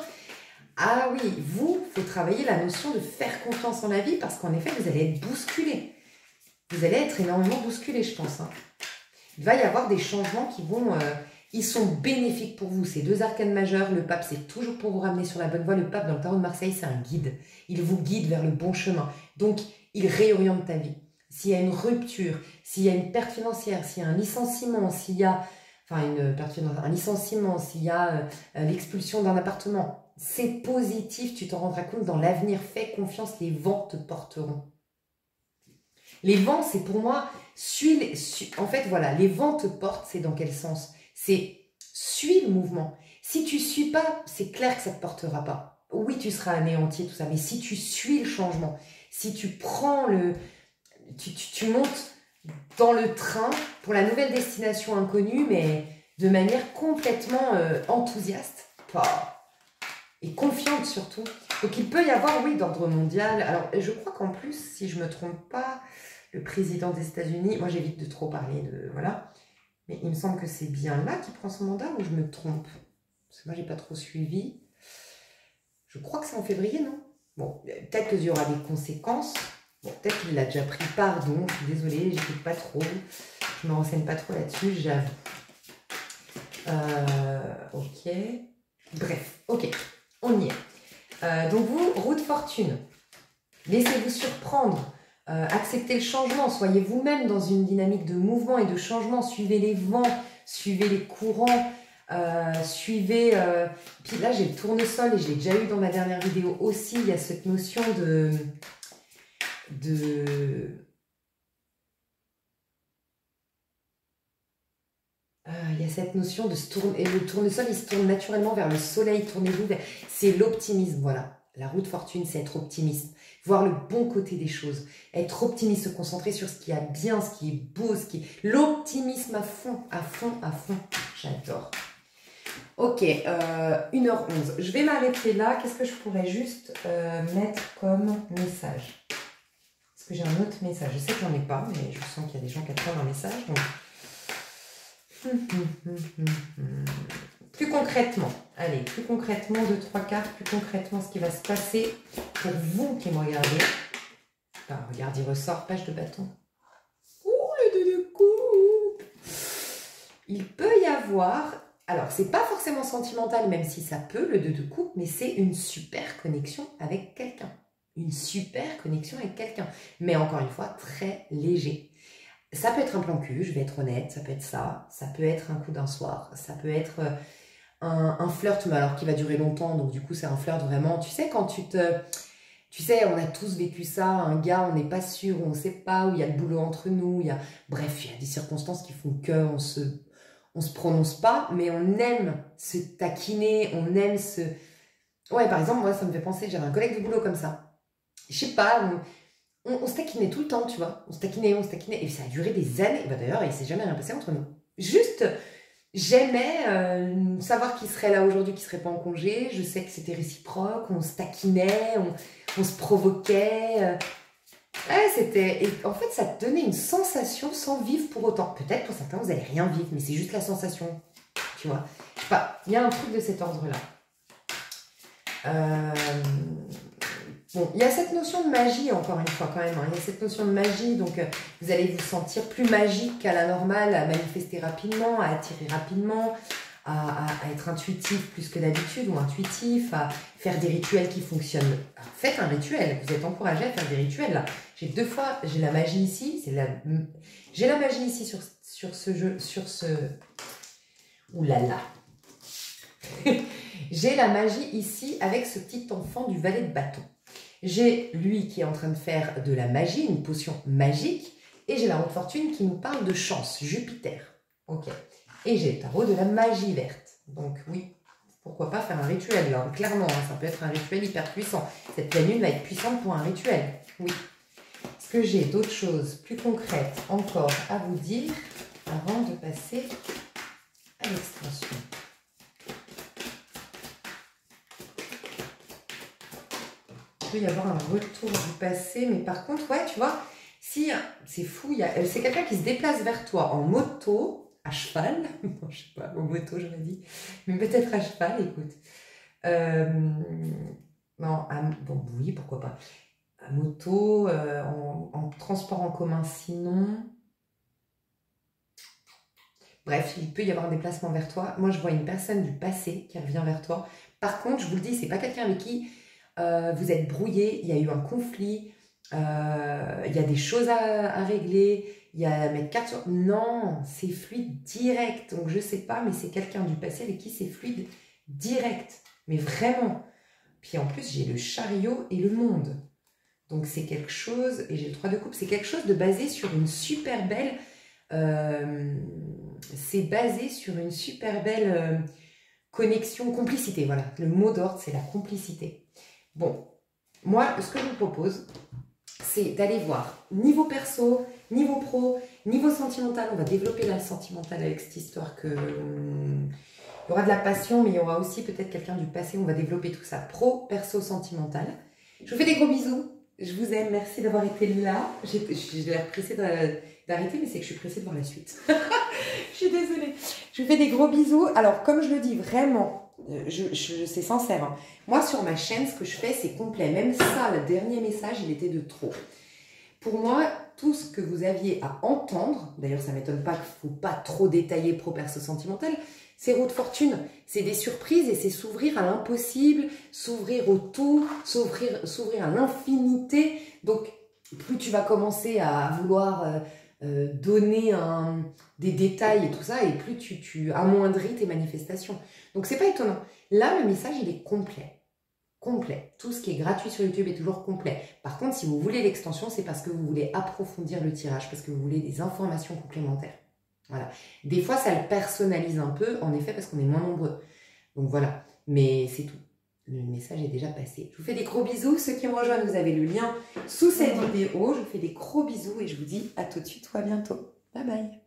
Ah oui, il faut travailler la notion de faire confiance en la vie, parce qu'en effet, vous allez être bousculé. Vous allez être énormément bousculé, je pense. Hein. Il va y avoir des changements qui vont... ils sont bénéfiques pour vous. Ces 2 arcanes majeures, le pape, c'est toujours pour vous ramener sur la bonne voie. Le pape, dans le tarot de Marseille, c'est un guide. Il vous guide vers le bon chemin. Donc, il réoriente ta vie. S'il y a une rupture, s'il y a une perte financière, s'il y a un licenciement, s'il y a... Enfin, un licenciement, s'il y a l'expulsion d'un appartement, c'est positif, tu t'en rendras compte dans l'avenir. Fais confiance, les vents te porteront. Les vents, c'est pour moi... en fait, voilà, les vents te portent, c'est dans quel sens? C'est suis le mouvement. Si tu suis pas, c'est clair que ça ne te portera pas. Oui, tu seras anéanti, tout ça, mais si tu suis le changement, si tu prends le... Tu montes dans le train pour la nouvelle destination inconnue, mais de manière complètement enthousiaste et confiante surtout. Donc il peut y avoir, oui, d'ordre mondial. Alors je crois qu'en plus, si je ne me trompe pas, le président des États-Unis, moi j'évite de trop parler de... Voilà. Mais il me semble que c'est bien là qu'il prend son mandat ou je me trompe? Parce que moi, j'ai pas trop suivi. Je crois que c'est en février, non? Bon, peut-être qu'il y aura des conséquences. Bon, peut-être qu'il l'a déjà pris, pardon. Je suis désolée, j'écoute pas trop. Je me renseigne pas trop là-dessus, j'avoue. Ok. Bref, ok. On y est. Donc vous, roue de fortune. Laissez-vous surprendre. Acceptez le changement, soyez vous-même dans une dynamique de mouvement et de changement, suivez les vents, suivez les courants, suivez... Puis là j'ai le tournesol et je l'ai déjà eu dans ma dernière vidéo aussi, il y a cette notion il y a cette notion de se tourner, et le tournesol il se tourne naturellement vers le soleil, tournez-vous vers... C'est l'optimisme, voilà. La roue de fortune, c'est être optimiste, voir le bon côté des choses, être optimiste, se concentrer sur ce qui est bien, ce qui est beau, ce qui est... L'optimisme à fond, à fond, à fond. J'adore. Ok, 1h11. Je vais m'arrêter là. Qu'est-ce que je pourrais juste mettre comme message? Est-ce que j'ai un autre message? Je sais que j'en ai pas, mais je sens qu'il y a des gens qui attendent un message. Donc... Plus concrètement, allez, plus concrètement, 2-3 cartes, plus concrètement ce qui va se passer pour vous qui me regardez. Enfin, regarde, il ressort, page de bâton. Ouh, le 2 de coupe. Il peut y avoir, alors c'est pas forcément sentimental, même si ça peut, le 2 de coupe, mais c'est une super connexion avec quelqu'un. Une super connexion avec quelqu'un. Mais encore une fois, très léger. Ça peut être un plan cul, je vais être honnête, ça peut être ça. Ça peut être un coup d'un soir, ça peut être... un flirt, mais alors qui va durer longtemps, donc du coup c'est un flirt vraiment, tu sais quand tu sais, on a tous vécu ça, un gars, on n'est pas sûr, on ne sait pas, où il y a le boulot entre nous, bref, il y a des circonstances qui font qu'on se prononce pas, mais on aime se taquiner, on aime se... Ouais, par exemple, moi ça me fait penser, j'avais un collègue de boulot comme ça, je sais pas, on se taquinait tout le temps, tu vois, on se taquinait, et ça a duré des années, bah, d'ailleurs il s'est jamais rien passé entre nous, juste... J'aimais savoir qu'il serait là aujourd'hui, qu'il serait pas en congé. Je sais que c'était réciproque, on se taquinait, on se provoquait. Ouais, c'était... Et en fait, ça te donnait une sensation sans vivre pour autant. Peut-être pour certains, vous n'allez rien vivre, mais c'est juste la sensation. Tu vois. Je sais pas, il y a un truc de cet ordre-là. Bon, il y a cette notion de magie, encore une fois, quand même. Hein. Il y a cette notion de magie, donc vous allez vous sentir plus magique qu'à la normale, à manifester rapidement, à attirer rapidement, à être intuitif plus que d'habitude, ou intuitif, à faire des rituels qui fonctionnent. Alors, faites un rituel, vous êtes encouragé à faire des rituels, là. J'ai deux fois, j'ai la magie ici, j'ai la magie ici sur ce jeu, sur ce... Ouh là là. J'ai la magie ici avec ce petit enfant du valet de bâton. J'ai lui qui est en train de faire de la magie, une potion magique. Et j'ai la roue de fortune qui nous parle de chance, Jupiter. Ok. Et j'ai le tarot de la magie verte. Donc oui, pourquoi pas faire un rituel là. Clairement, hein, ça peut être un rituel hyper puissant. Cette pleine lune va être puissante pour un rituel. Oui. Est-ce que j'ai d'autres choses plus concrètes encore à vous dire avant de passer à l'extension? Il peut y avoir un retour du passé, mais par contre, ouais, tu vois, si c'est fou, c'est quelqu'un qui se déplace vers toi en moto, à cheval, non, je sais pas, en moto, j'aurais dit, mais peut-être à cheval, écoute. Non, bon, oui, pourquoi pas. À moto, en transport en commun, sinon. Bref, il peut y avoir un déplacement vers toi. Moi, je vois une personne du passé qui revient vers toi. Par contre, je vous le dis, c'est pas quelqu'un avec qui vous êtes brouillé, il y a eu un conflit, il y a des choses à régler, il y a à mettre carte sur... Non, c'est fluide direct. Donc, je sais pas, mais c'est quelqu'un du passé avec qui c'est fluide direct. Mais vraiment. Puis en plus, j'ai le chariot et le monde. Donc, c'est quelque chose, et j'ai le 3 de coupe, c'est quelque chose de basé sur une super belle... c'est basé sur une super belle connexion, complicité, voilà. Le mot d'ordre, c'est la complicité. Bon, moi, ce que je vous propose, c'est d'aller voir niveau perso, niveau pro, niveau sentimental. On va développer là le sentimental avec cette histoire que... il y aura de la passion, mais il y aura aussi peut-être quelqu'un du passé. On va développer tout ça. Pro, perso, sentimental. Je vous fais des gros bisous. Je vous aime. Merci d'avoir été là. J'ai l'air pressée d'arrêter, mais c'est que je suis pressée de voir la suite. Je suis désolée. Je vous fais des gros bisous. Alors, comme je le dis vraiment, c'est sincère. Hein. Moi, sur ma chaîne, ce que je fais, c'est complet. Même ça, le dernier message, il était de trop. Pour moi, tout ce que vous aviez à entendre, d'ailleurs, ça ne m'étonne pas qu'il ne faut pas trop détailler pro, perso, sentimental, c'est roue de fortune. C'est des surprises et c'est s'ouvrir à l'impossible, s'ouvrir au tout, s'ouvrir à l'infinité. Donc, plus tu vas commencer à vouloir donner des détails et tout ça, et plus tu amoindris tes manifestations. Donc, c'est pas étonnant. Là, le message, il est complet. Complet. Tout ce qui est gratuit sur YouTube est toujours complet. Par contre, si vous voulez l'extension, c'est parce que vous voulez approfondir le tirage, parce que vous voulez des informations complémentaires. Voilà. Des fois, ça le personnalise un peu, en effet, parce qu'on est moins nombreux. Donc voilà. Mais c'est tout. Le message est déjà passé. Je vous fais des gros bisous. Ceux qui me rejoignent, vous avez le lien sous cette vidéo. Je vous fais des gros bisous et je vous dis à tout de suite ou à bientôt. Bye bye.